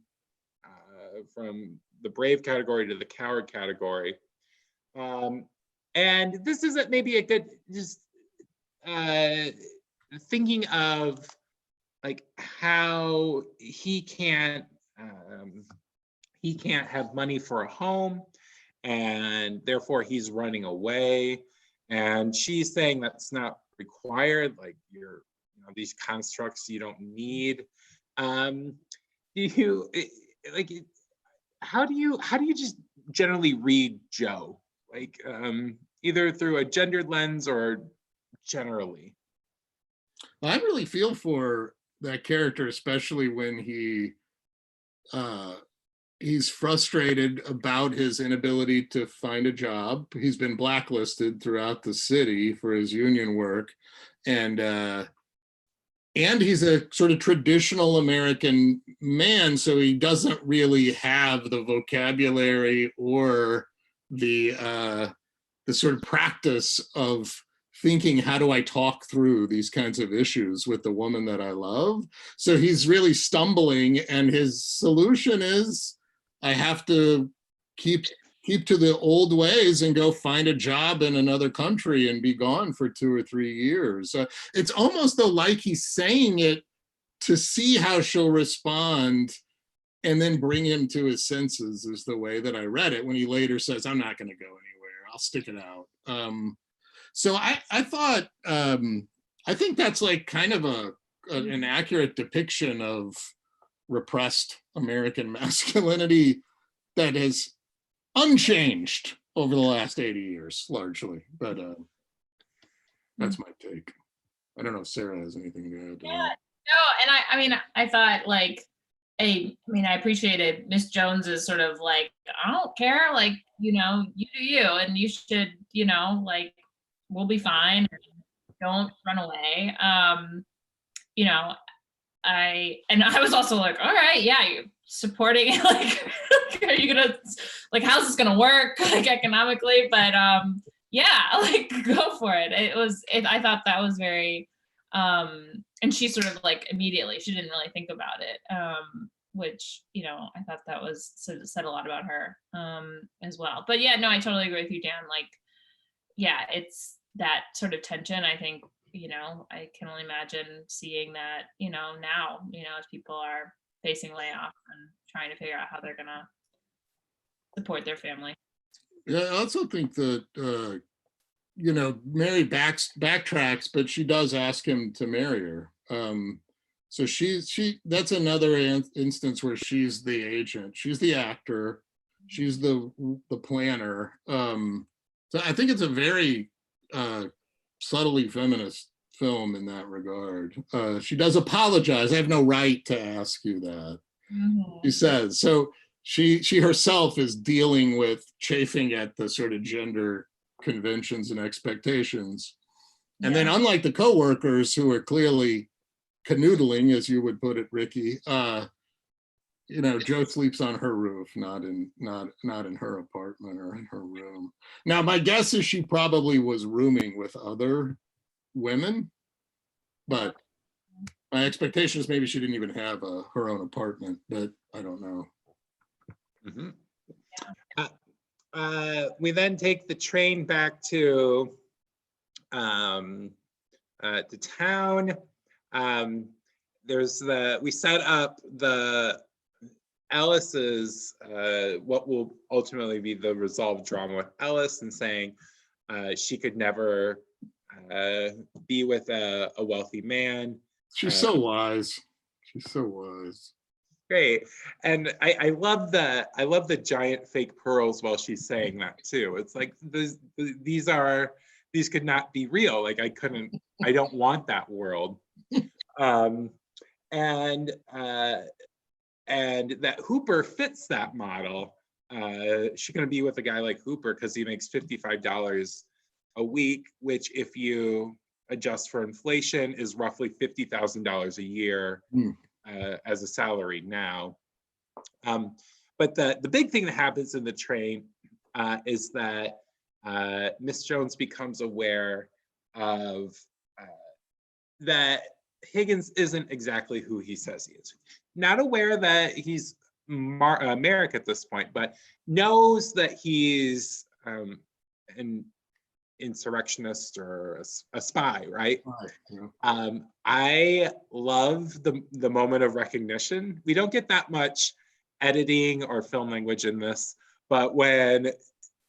the brave category to the coward category. And this is maybe a good, just thinking of like how he can't have money for a home, and therefore he's running away. And she's saying that's not required, like these constructs you don't need. Do you like? How do you just generally read Joe? Like either through a gendered lens or generally? I really feel for that character, especially when he's frustrated about his inability to find a job. He's been blacklisted throughout the city for his union work, and he's a sort of traditional American man, so he doesn't really have the vocabulary or the sort of practice of thinking, how do I talk through these kinds of issues with the woman that I love? So he's really stumbling, and his solution is, I have to keep to the old ways and go find a job in another country and be gone for 2 or 3 years. It's almost though like he's saying it to see how she'll respond and then bring him to his senses, is the way that I read it, when he later says, I'm not going to go anywhere, I'll stick it out. So I thought, I think that's like kind of an accurate depiction of repressed American masculinity that has unchanged over the last 80 years, largely. But that's my take. I don't know if Sarah has anything to add to that. No, and I thought like, I appreciated Miss Jones's sort of like, I don't care, like, you do you, and you should, like, we'll be fine. Don't run away. I was also like, all right, yeah, you're supporting, like, are you gonna, like, how's this gonna work, like, economically? But yeah, like, go for it. I thought that was very, and she sort of like immediately, she didn't really think about it, which, I thought that was said a lot about her as well. But yeah, no, I totally agree with you, Dan. Like, yeah, it's that sort of tension. I think, I can only imagine seeing that, now, as people are facing layoffs and trying to figure out how they're gonna support their family. Yeah, I also think that, Mary backtracks, but she does ask him to marry her. So that's another instance where she's the agent, she's the actor, she's the planner. So I think it's a very subtly feminist film in that regard. She does apologize. I have no right to ask you that. Mm-hmm. She says. So she herself is dealing with chafing at the sort of gender conventions and expectations. And then, unlike the coworkers who are clearly canoodling, as you would put it, Ricky, Joe sleeps on her roof, not in her apartment or in her room. Now, my guess is she probably was rooming with other women, but my expectation is maybe she didn't even have her own apartment, but I don't know. Mm-hmm. We then take the train back to town. We set up the Ellis's what will ultimately be the resolved drama with Ellis, and saying she could never be with a wealthy man. She's so wise. She's so wise. Great. And I love the giant fake pearls while she's saying that too. It's like these could not be real. Like I don't want that world. And that Hooper fits that model. She's going to be with a guy like Hooper because he makes $55 a week, which, if you adjust for inflation, is roughly $50,000 a year as a salary now. But the big thing that happens in the train is that Miss Jones becomes aware of that Higgins isn't exactly who he says he is. Not aware that he's Merrick at this point, but knows that he's an insurrectionist or a spy, right? I love the moment of recognition. We don't get that much editing or film language in this, but when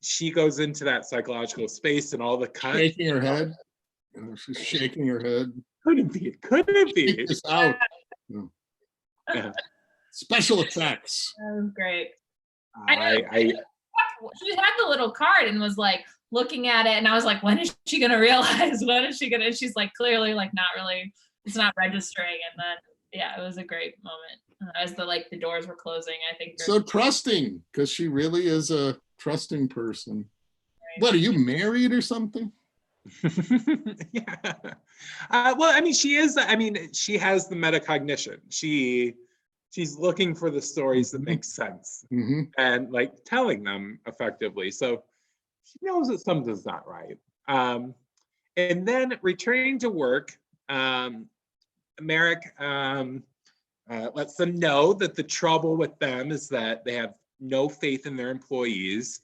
she goes into that psychological space and all the cuts. Shaking her head. She's shaking her head. Couldn't be. Couldn't be. Take this out. Yeah. Special effects. That was great. She had the little card and was like looking at it, and I was like, when is she gonna realize? When is she gonna? And she's like, clearly, like not really. It's not registering. And then, yeah, it was a great moment as the doors were closing. I think so trusting, because she really is a trusting person. Right. What, are you married or something? Yeah. Well, I mean, she is. I mean, she has the metacognition. She's looking for the stories that make sense and like telling them effectively. So she knows that something's not right. And then returning to work, Merrick lets them know that the trouble with them is that they have no faith in their employees,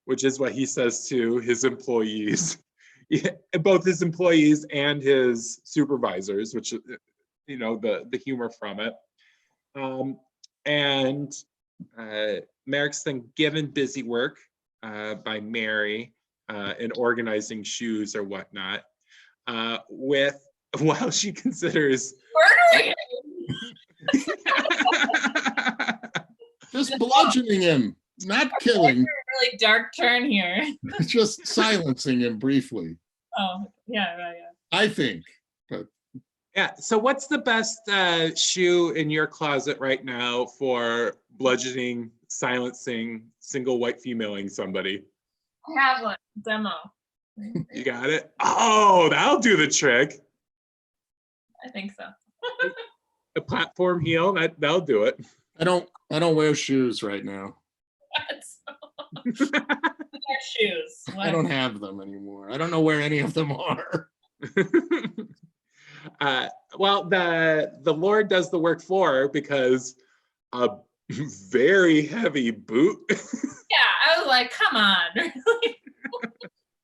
which is what he says to his employees, both his employees and his supervisors, which, you know, the humor from it. And Merrick's then given busy work by Mary in organizing shoes or whatnot, while she considers murdering him. Just bludgeoning him, not killing. Really dark turn here. Just silencing him briefly. Oh, yeah. I think, but. Yeah, so what's the best shoe in your closet right now for bludgeoning, silencing, single white femaling somebody? I have one, demo. You got it? Oh, that'll do the trick. I think so. A platform heel, that'll do it. I don't wear shoes right now. Shoes. I don't have them anymore. I don't know where any of them are. Well, the Lord does the work for her, because a very heavy boot. Yeah, I was like, come on.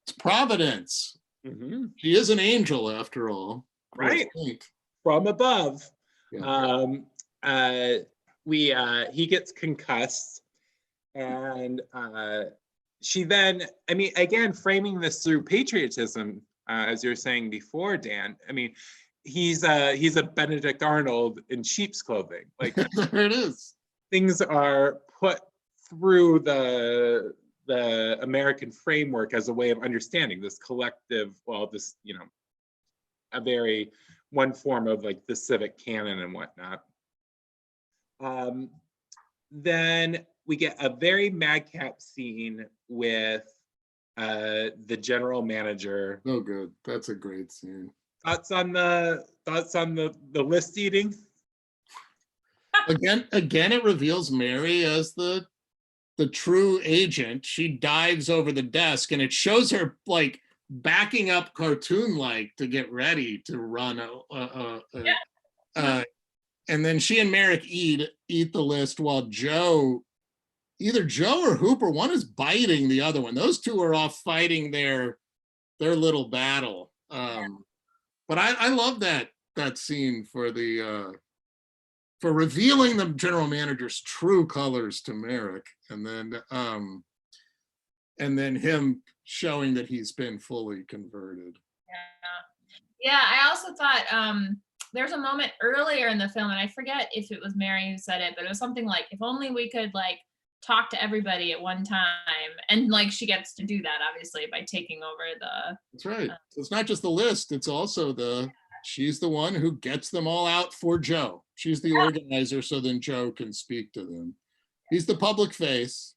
It's providence. She is an angel after all. Right. From above. Yeah. He gets concussed, and she then, I mean, again, framing this through patriotism, as you were saying before, Dan. I mean, he's a Benedict Arnold in sheep's clothing. Like, there it is. Things are put through the American framework as a way of understanding this collective, well, this, you know, a very one form of like the civic canon and whatnot. Then we get a very madcap scene with the general manager. Oh, good. That's a great scene. Thoughts on the list eating? Again, it reveals Mary as the true agent. She dives over the desk, and it shows her like backing up cartoon-like to get ready to run and then she and Merrick eat the list while either Joe or Hooper, one is biting the other one. Those two are off fighting their little battle. But I love that scene for for revealing the general manager's true colors to Merrick, and then him showing that he's been fully converted. Yeah, I also thought there's a moment earlier in the film, and I forget if it was Mary who said it, but it was something like, if only we could like talk to everybody at one time. And like she gets to do that, obviously, by taking over the. That's right. It's not just the list, it's also she's the one who gets them all out for Joe. She's the organizer, so then Joe can speak to them. He's the public face.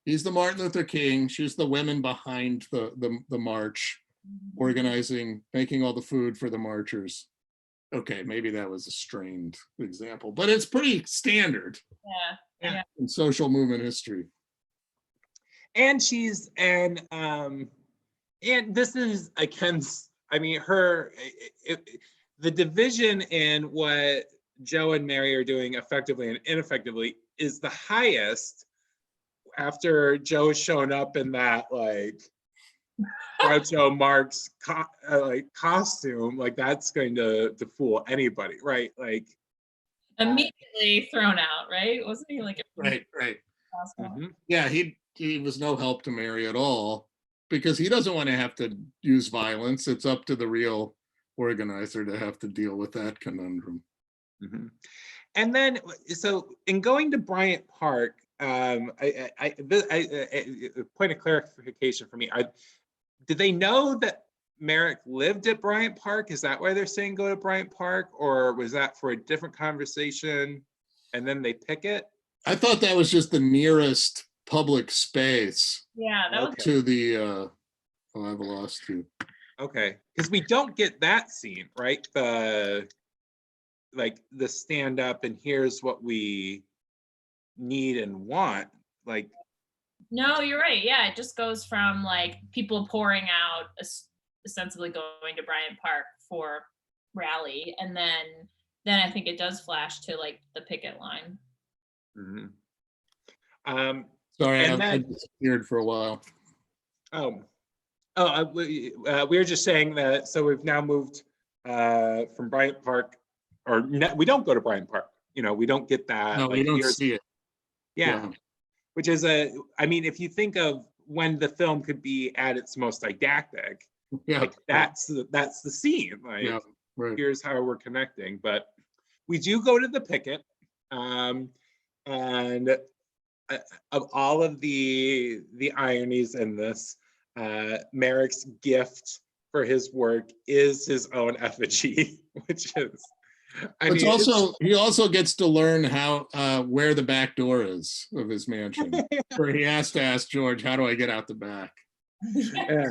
He's the Martin Luther King. She's the women behind the march, organizing, making all the food for the marchers. Okay, maybe that was a strained example, but it's pretty standard. Yeah. In social movement history. And and this is against, I mean, the division in what Joe and Mary are doing effectively and ineffectively is the highest after Joe's shown up in that like Groucho Marx like costume. Like that's going to fool anybody, right? Like immediately thrown out, right? Wasn't he like Right. Yeah, he was no help to Mary at all because he doesn't want to have to use violence. It's up to the real organizer to have to deal with that conundrum. And then, so in going to Bryant Park, a point of clarification for me: did they know that Merrick lived at Bryant Park? Is that why they're saying go to Bryant Park, or was that for a different conversation, and then they pick it? I thought that was just the nearest public space. Yeah, that was to the. Oh, I've lost you. Okay, because we don't get that scene, right? The stand up and here's what we need and want. Like, no, you're right. Yeah, it just goes from like people pouring out, ostensibly going to Bryant Park for rally, and then I think it does flash to like the picket line. Sorry, and I disappeared for a while. We were just saying that. So we've now moved from Bryant Park, or we don't go to Bryant Park. You know, we don't get that. No, like, we don't see it. Yeah, which is I mean, if you think of when the film could be at its most didactic, like that's the scene. Like, here's how we're connecting. But we do go to the picket, and of all of the ironies in this, Merrick's gift for his work is his own effigy, which is. He also gets to learn how where the back door is of his mansion, where he has to ask George, "How do I get out the back?" Yeah.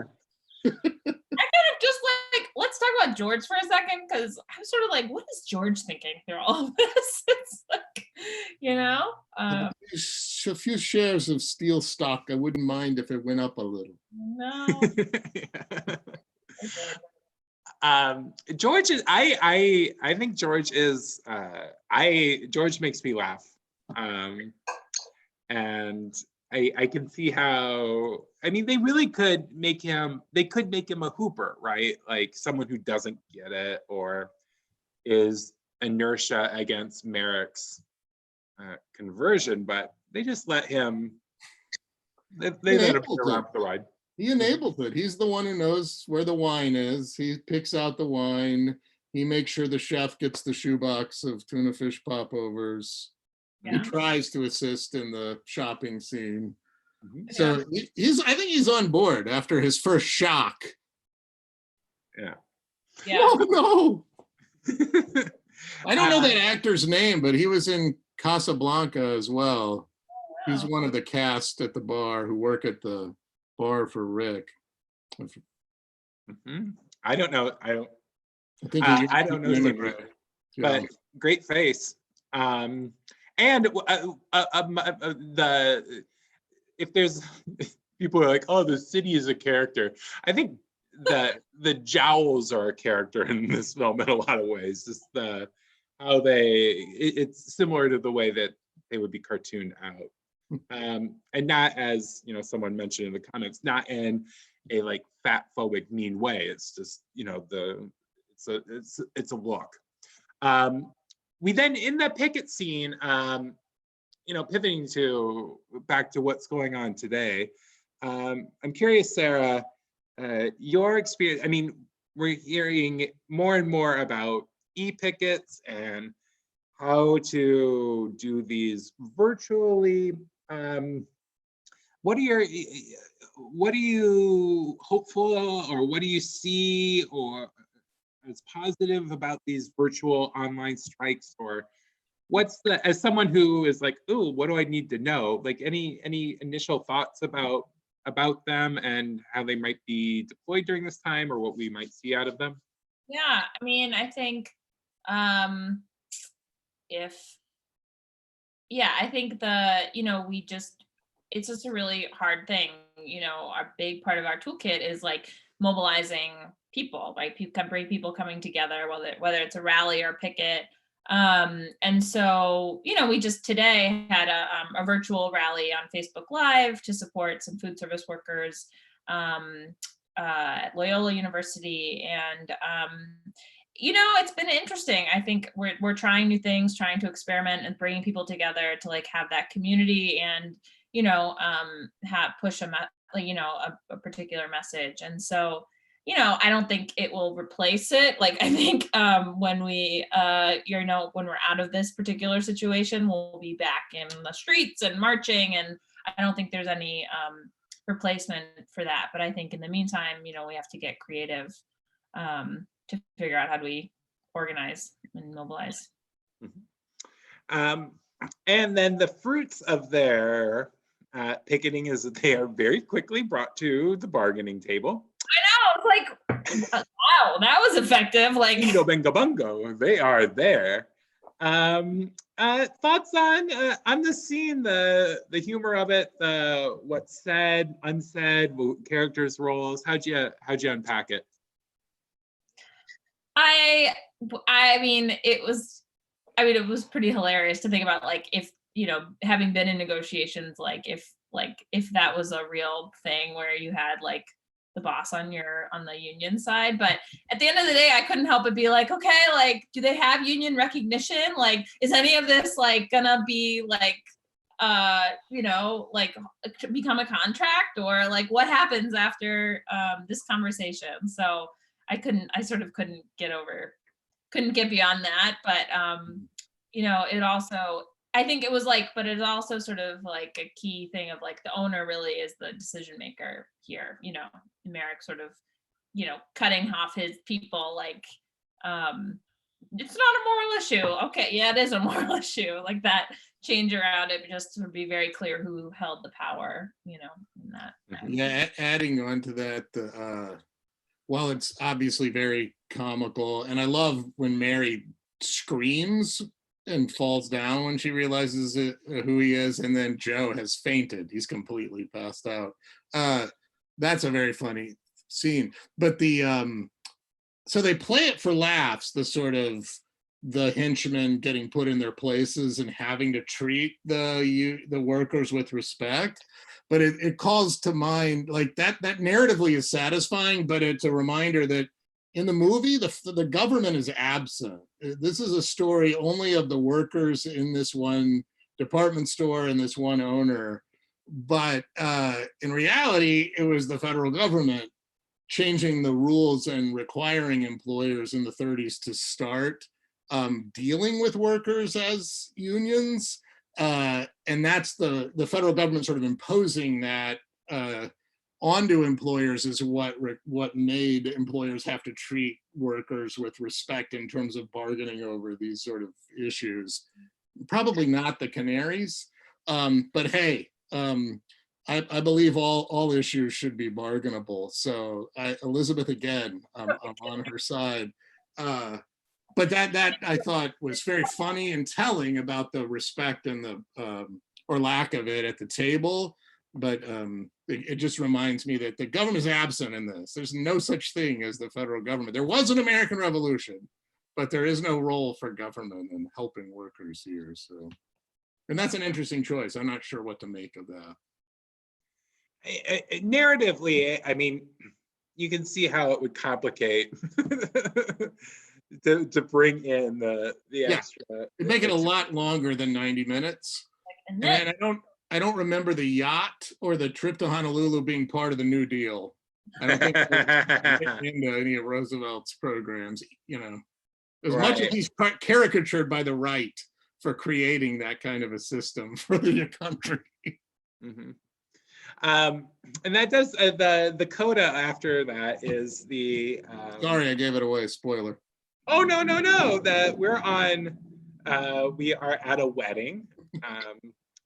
I kind of just like, let's talk about George for a second, because I'm sort of like, what is George thinking through all of this? It's like, you know, a few shares of steel stock. I wouldn't mind if it went up a little. No. George is I think George is George makes me laugh, and I can see how, I mean, they really could make him a hooper, right? Like someone who doesn't get it or is inertia against Merrick's conversion, but they just let him. They let him around the ride. He enables it. He's the one who knows where the wine is. He picks out the wine. He makes sure the chef gets the shoebox of tuna fish popovers. Yeah. He tries to assist in the shopping scene. So I think he's on board after his first shock. Yeah. Oh, no. I don't know that actor's name, but he was in Casablanca as well. Wow. He's one of the cast at the bar who work at the bar for Rick. I don't know. I don't know him, but great face. And if there's people are like, oh, the city is a character. I think that the jowls are a character in this film in a lot of ways. Just how it's similar to the way that they would be cartooned out. And not, as someone mentioned in the comments, not in a like fat phobic mean way. It's just it's a look. We then, in the picket scene, pivoting back to what's going on today, I'm curious, Sarah, your experience. I mean, we're hearing more and more about e-pickets and how to do these virtually. What are you hopeful, or what do you see or as positive about these virtual online strikes? Or as someone who is like, oh, what do I need to know? Like any initial thoughts about them and how they might be deployed during this time, or what we might see out of them? Yeah, I mean, I think I think it's just a really hard thing. Our big part of our toolkit is like mobilizing people, right? Bring people coming together, whether it's a rally or a picket. And so, we just today had a virtual rally on Facebook Live to support some food service workers at Loyola University. And, it's been interesting. I think we're trying new things, trying to experiment and bringing people together to like have that community and, push a particular message. And so, I don't think it will replace it. Like, I think when we, when we're out of this particular situation, we'll be back in the streets and marching. And I don't think there's any replacement for that. But I think in the meantime, we have to get creative to figure out how do we organize and mobilize. And then the fruits of their picketing is that they are very quickly brought to the bargaining table. I know, it's like, wow, that was effective. Like, Bingo, bingo, bungo, they are there. Thoughts on the scene, the humor of it, the what's said, unsaid, characters' roles. How'd you unpack it? I mean, it was pretty hilarious to think about, like, if, having been in negotiations, like if that was a real thing where you had like the boss on the union side. But at the end of the day, I couldn't help but be like, okay, like, do they have union recognition? Like, is any of this like gonna be like, like become a contract, or like what happens after this conversation? So I sort of couldn't get beyond that. But it also, I think it was like, but it's also sort of like a key thing of like the owner really is the decision maker here, Merrick sort of, cutting off his people, like, it's not a moral issue. Okay, yeah, it is a moral issue. Like that change around it, just to be very clear who held the power, in that. Yeah, adding on to that, while it's obviously very comical, and I love when Mary screams and falls down when she realizes who he is, and then Joe has fainted. He's completely passed out. That's a very funny scene. But so they play it for laughs, the sort of the henchmen getting put in their places and having to treat the workers with respect. But it calls to mind, like, that narratively is satisfying, but it's a reminder that in the movie, the government is absent. This is a story only of the workers in this one department store and this one owner. But in reality, it was the federal government changing the rules and requiring employers in the 30s to start dealing with workers as unions. And that's the federal government sort of imposing that onto employers is what made employers have to treat workers with respect in terms of bargaining over these sort of issues. Probably not the Canaries, but hey, I believe all issues should be bargainable. So Elizabeth, again, I'm on her side. But that I thought was very funny and telling about the respect and the or lack of it at the table. But it just reminds me that the government is absent in this. There's no such thing as the federal government. There was an American Revolution, but there is no role for government in helping workers here. So, and that's an interesting choice. I'm not sure what to make of that. Narratively, I mean, you can see how it would complicate to bring in the extra. It'd make it a lot longer than 90 minutes. And I don't remember the yacht or the trip to Honolulu being part of the New Deal. I don't think into any of Roosevelt's programs, as much as he's caricatured by the right for creating that kind of a system for the country. Mm-hmm. And that does the coda after that is the sorry, I gave it away. Spoiler. Oh no, that we are at a wedding.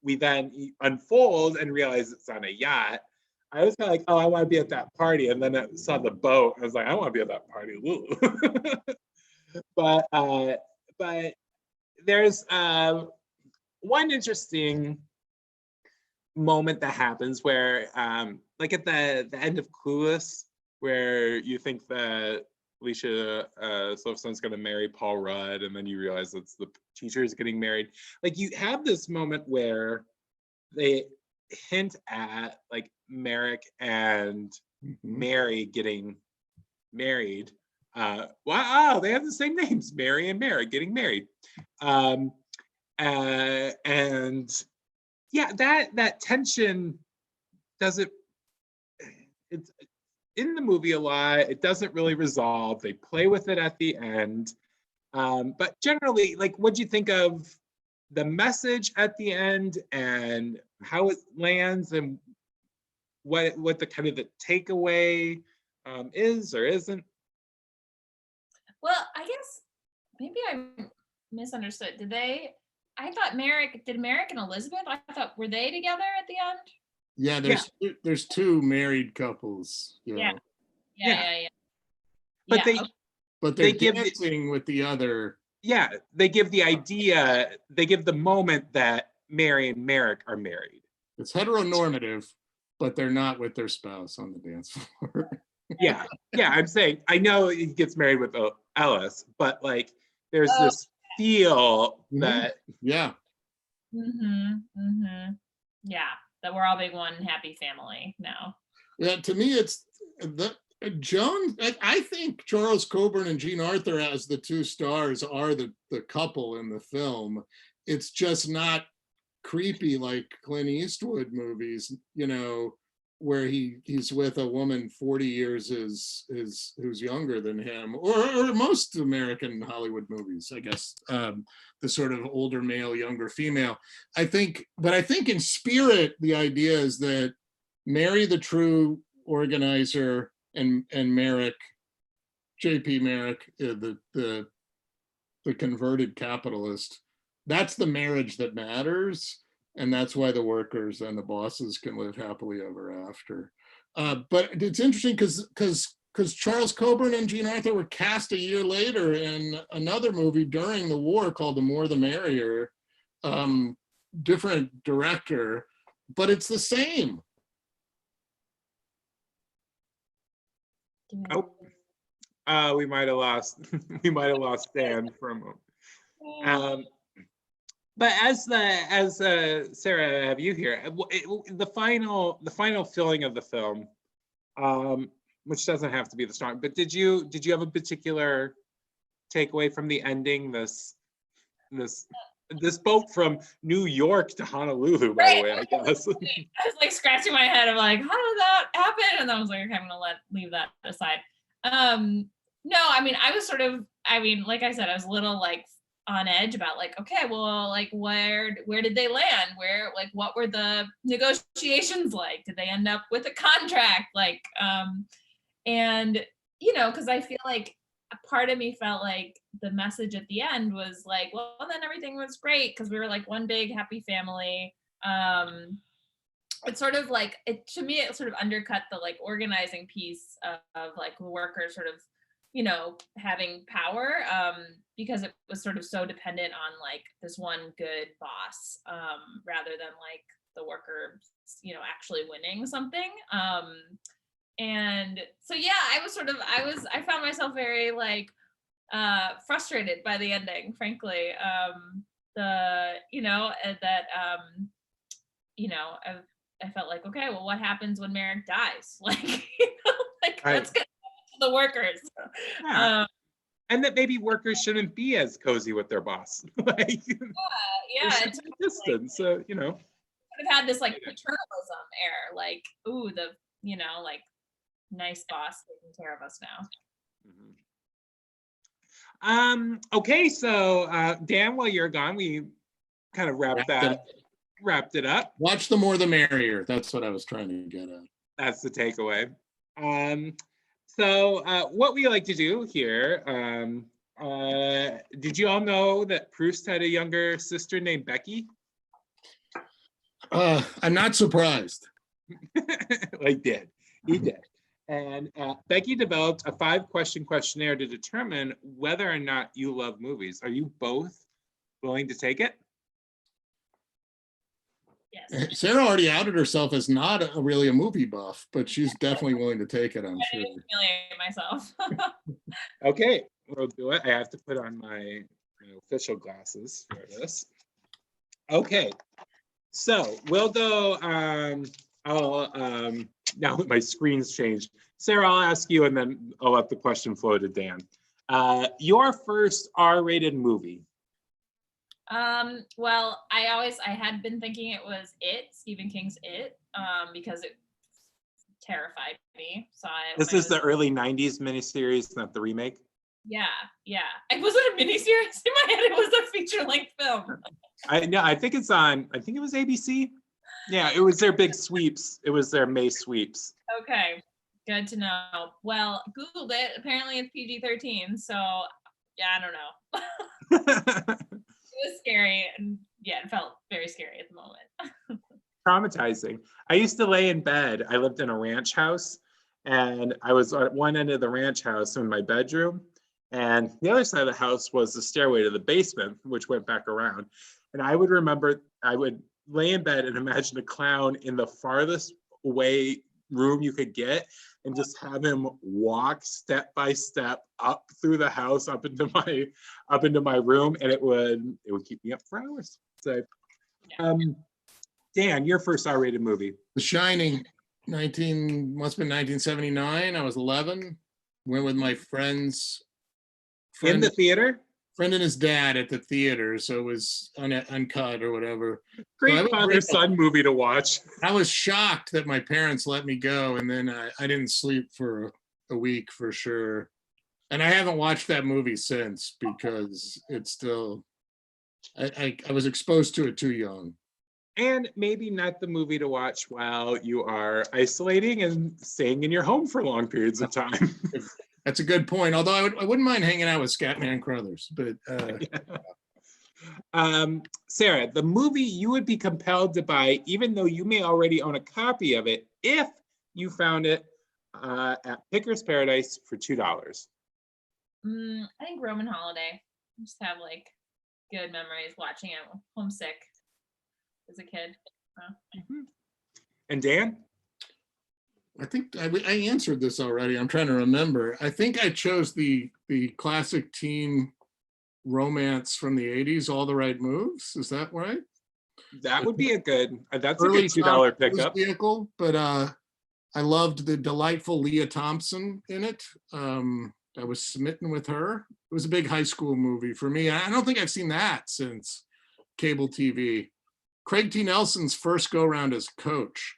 We then unfold and realize it's on a yacht. I was kind of like, oh, I want to be at that party, and then I saw the boat. I was like, I want to be at that party. But there's one interesting moment that happens where, like at the end of Clueless, where you think that Alicia Silverstone's going to marry Paul Rudd, and then you realize it's the teacher's getting married. Like, you have this moment where they hint at like Merrick and Mary getting married. Wow, they have the same names, Mary and Merrick getting married. And yeah, that tension doesn't, it's in the movie a lot. It doesn't really resolve. They play with it at the end. But generally, like, what'd you think of the message at the end and how it lands, and what the kind of the takeaway is or isn't? Well, I guess maybe I misunderstood. I thought Merrick and Elizabeth, I thought, were they together at the end? Yeah, there's two married couples. Yeah. But Yeah, but they they're give dancing with the other. yeah, they give the idea, they give the moment that Mary and Merrick are married. It's heteronormative, but they're not with their spouse on the dance floor. Yeah, I'm saying, I know he gets married with Ellis, but like there's this feel that yeah. Yeah, that we're all being one happy family now. Yeah, to me, it's the Joan. I think Charles Coburn and Jean Arthur as the two stars are the couple in the film. It's just not creepy like Clint Eastwood movies, you know, where he's with a woman 40 years who's younger than him, or most American Hollywood movies, I guess. The sort of older male, younger female. I think in spirit, the idea is that Mary, the true organizer, and Merrick, J.P. Merrick, the converted capitalist, that's the marriage that matters. And that's why the workers and the bosses can live happily ever after. But it's interesting because Charles Coburn and Jean Arthur were cast a year later in another movie during the war called The More the Merrier, different director, but it's the same. Oh, we might have lost Dan for a moment. But as Sarah, have you here, the final feeling of the film, which doesn't have to be the strong, but did you have a particular takeaway from the ending? This boat from New York to Honolulu, by the way, I guess. I was like scratching my head. I'm like, how did that happen? And then I was like, okay, I'm gonna leave that aside. No, I mean, like I said, I was a little like on edge about like, okay, well, like where did they land? What were the negotiations like? Did they end up with a contract? Like, and you know, because I feel like a part of me felt like the message at the end was like, well, then everything was great because we were like one big happy family. It's sort of like, to me, it sort of undercut the like organizing piece of like the workers sort of, you know, having power, because it was sort of so dependent on like this one good boss, rather than like the workers, you know, actually winning something. And so, yeah, I found myself very like frustrated by the ending, frankly. I felt like, okay, well, what happens when Merrick dies? Like, you know, like Right. what's gonna happen to the workers? Yeah. And that maybe workers shouldn't be as cozy with their boss. Like, it's distance. So, you know, could have had this like paternalism air, like, ooh, the, you know, like nice boss taking care of us now. Okay, so Dan, while you're gone, we kind of wrapped it up. Watch The More the Merrier. That's what I was trying to get at. That's the takeaway. So what we like to do here, did you all know that Proust had a younger sister named Becky? I'm not surprised. He did. And Becky developed a 5-question questionnaire to determine whether or not you love movies. Are you both willing to take it? Yes. Sarah already outed herself as not really a movie buff, but she's definitely willing to take it, I'm I sure. need to humiliate myself. Okay, we'll do it. I have to put on my official glasses for this. Okay, so we'll go. Now that my screen's changed, Sarah, I'll ask you, and then I'll let the question flow to Dan. Your first R-rated movie. Well, I had been thinking it was Stephen King's It, because it terrified me. So This is the early '90s miniseries, not the remake. Yeah. It wasn't a miniseries in my head. It was a feature-length film. I think it's on. I think it was ABC. Yeah, it was their big sweeps. It was their May sweeps. Okay, good to know. Well, Googled it. Apparently, it's PG-13. So, yeah, I don't know. It was scary, and yeah, it felt very scary at the moment. Traumatizing. I used to lay in bed. I lived in a ranch house, and I was at one end of the ranch house in my bedroom, and the other side of the house was the stairway to the basement, which went back around. And I would remember I would lay in bed and imagine a clown in the farthest away room you could get, and just have him walk step by step up through the house, up into my room, and it would keep me up for hours. So, Dan, your first R-rated movie. The Shining, must have been 1979. I was 11. Went with my friends. In the theater? Friend and his dad at the theater, so it was uncut or whatever. Great father-son movie to watch. I was shocked that my parents let me go, and then I didn't sleep for a week for sure. And I haven't watched that movie since because it's still, I was exposed to it too young. And maybe not the movie to watch while you are isolating and staying in your home for long periods of time. That's a good point. Although I wouldn't mind hanging out with Scatman Crothers, but Sarah, the movie you would be compelled to buy, even though you may already own a copy of it, if you found it at Picker's Paradise for $2. I think Roman Holiday. I just have like good memories watching it. Homesick as a kid. And Dan? I think I answered this already. I'm trying to remember. I think I chose the classic teen romance from the 80s, All the Right Moves. Is that right? That would be a good $2 pickup. Vehicle, but I loved the delightful Leah Thompson in it. I was smitten with her. It was a big high school movie for me. I don't think I've seen that since cable TV. Craig T. Nelson's first go round as Coach.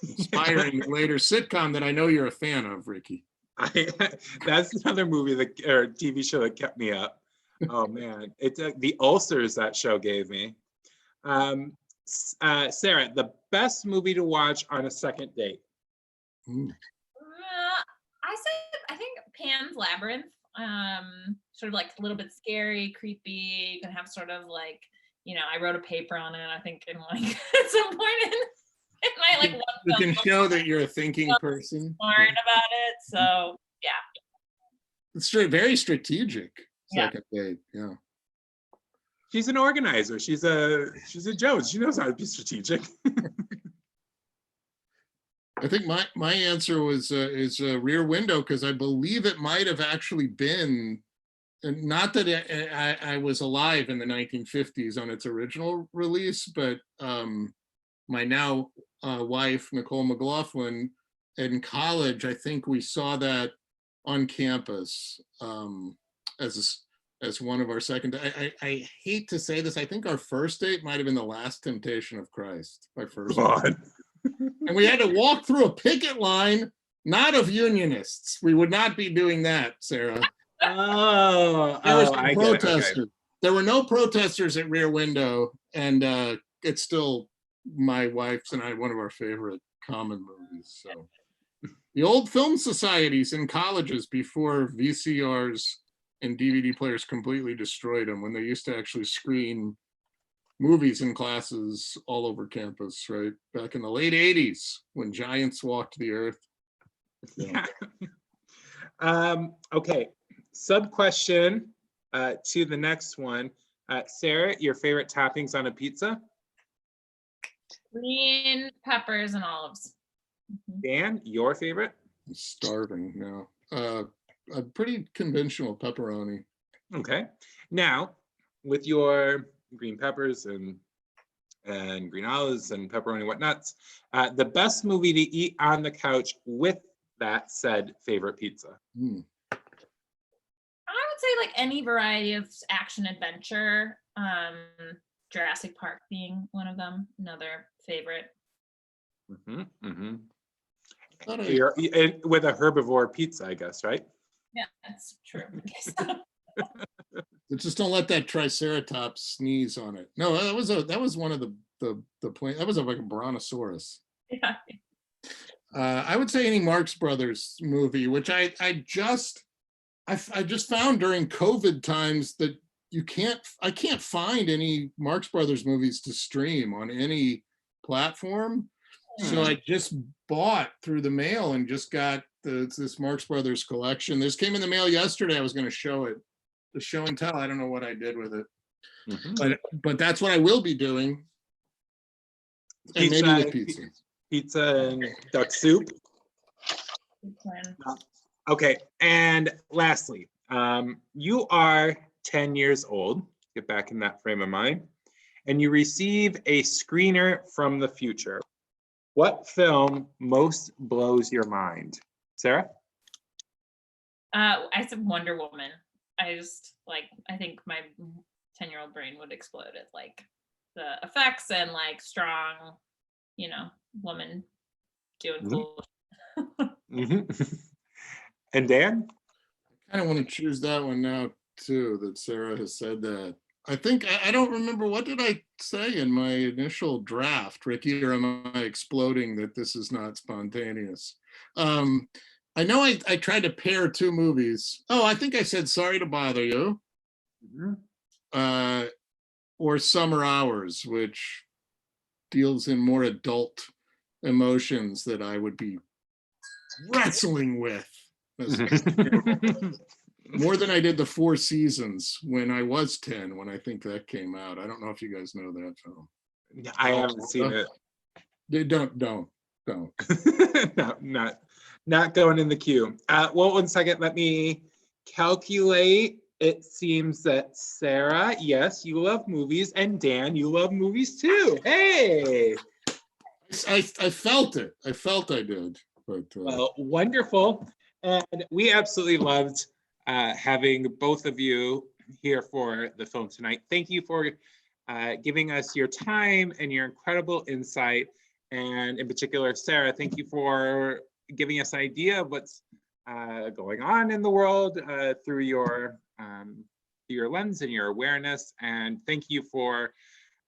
Inspiring later sitcom that I know you're a fan of, Ricky. That's another movie or TV show that kept me up. Oh man, it's the ulcers that show gave me. Sarah, the best movie to watch on a second date. I think Pan's Labyrinth. Sort of like a little bit scary, creepy. You can have sort of like, I wrote a paper on it. I think in like at some point in my like one you film, can show that you're a thinking person. Smart about it. So yeah, it's very strategic. Second date, yeah. She's an organizer. She's a Jones. She knows how to be strategic. I think my answer was is Rear Window, because I believe it might have actually been, not that I was alive in the 1950s on its original release, but my now wife, Nicole McLaughlin, in college, I think we saw that on campus as one of our second. I hate to say this. I think our first date might have been The Last Temptation of Christ. My first date. And we had to walk through a picket line, not of unionists. We would not be doing that, Sarah. There were some protesters. Okay. There were no protesters at Rear Window, and it's still my wife's and I one of our favorite common movies. So the old film societies in colleges before VCRs and DVD players completely destroyed them, when they used to actually screen movies in classes all over campus, right? Back in the late 80s when giants walked the earth. Yeah. Okay, sub question to the next one. Sarah, your favorite toppings on a pizza? Green peppers and olives. Mhm. Dan, your favorite? I'm starving now. A pretty conventional pepperoni. Okay. Now, with your green peppers and green olives and pepperoni whatnots, the best movie to eat on the couch with that said favorite pizza. Hmm. I would say like any variety of action adventure. Jurassic Park being one of them, another favorite. Thought I- You're, with a herbivore pizza, I guess, right? Yeah, that's true. Just don't let that Triceratops sneeze on it. No, that was one of the plane. That was like a Brontosaurus. Yeah. I would say any Marx Brothers movie, which I just found during COVID times that I can't find any Marx Brothers movies to stream on any platform. So I just bought through the mail and just got this Marx Brothers collection. This came in the mail yesterday. I was going to show it, the show and tell. I don't know what I did with it, but that's what I will be doing. And Pizza, maybe with pizza. Pizza and duck soup. Good plan. Okay, and lastly, you are 10 years old, get back in that frame of mind, and you receive a screener from the future. What film most blows your mind? Sarah? I said Wonder Woman. I think my 10-year-old brain would explode at like the effects and like strong, woman doing cool. And Dan? I kind of want to choose that one now too, that Sarah has said that. I think I don't remember, what did I say in my initial draft, Ricky, or am I exploding that this is not spontaneous? I know I tried to pair two movies. Oh, I think I said Sorry to Bother You, or Summer Hours, which deals in more adult emotions that I would be wrestling with. More than I did the Four Seasons when I was 10, when I think that came out. I don't know if you guys know that film. I haven't seen it. Don't. No, not going in the queue. Well, 1 second, let me calculate. It seems that Sarah, yes, you love movies, and Dan, you love movies too. Hey! I felt it. I felt I did. But well, wonderful. And we absolutely loved having both of you here for the film tonight. Thank you for giving us your time and your incredible insight. And in particular, Sarah, thank you for giving us an idea of what's going on in the world through your lens and your awareness. And thank you for,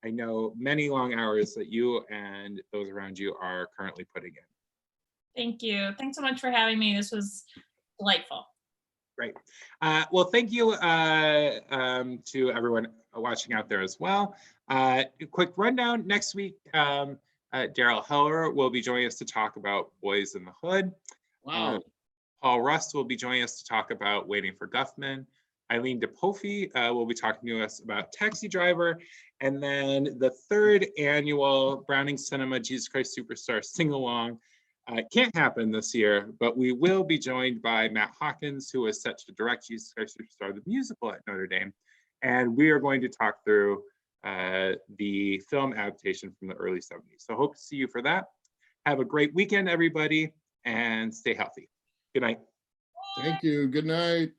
I know, many long hours that you and those around you are currently putting in. Thank you. Thanks so much for having me. This was delightful. Great. Well, thank you to everyone watching out there as well. A quick rundown. Next week, Daryl Heller will be joining us to talk about Boys in the Hood. wow. Paul Rust will be joining us to talk about Waiting for Guffman. Eileen DePofi will be talking to us about Taxi Driver. And then the 3rd annual Browning Cinema Jesus Christ Superstar Sing-Along. Can't happen this year, but we will be joined by Matt Hawkins, who is set to direct Jesus Christ Superstar, the musical at Notre Dame. And we are going to talk through the film adaptation from the early 70s. So hope to see you for that. Have a great weekend, everybody, and stay healthy. Good night. Thank you. Good night.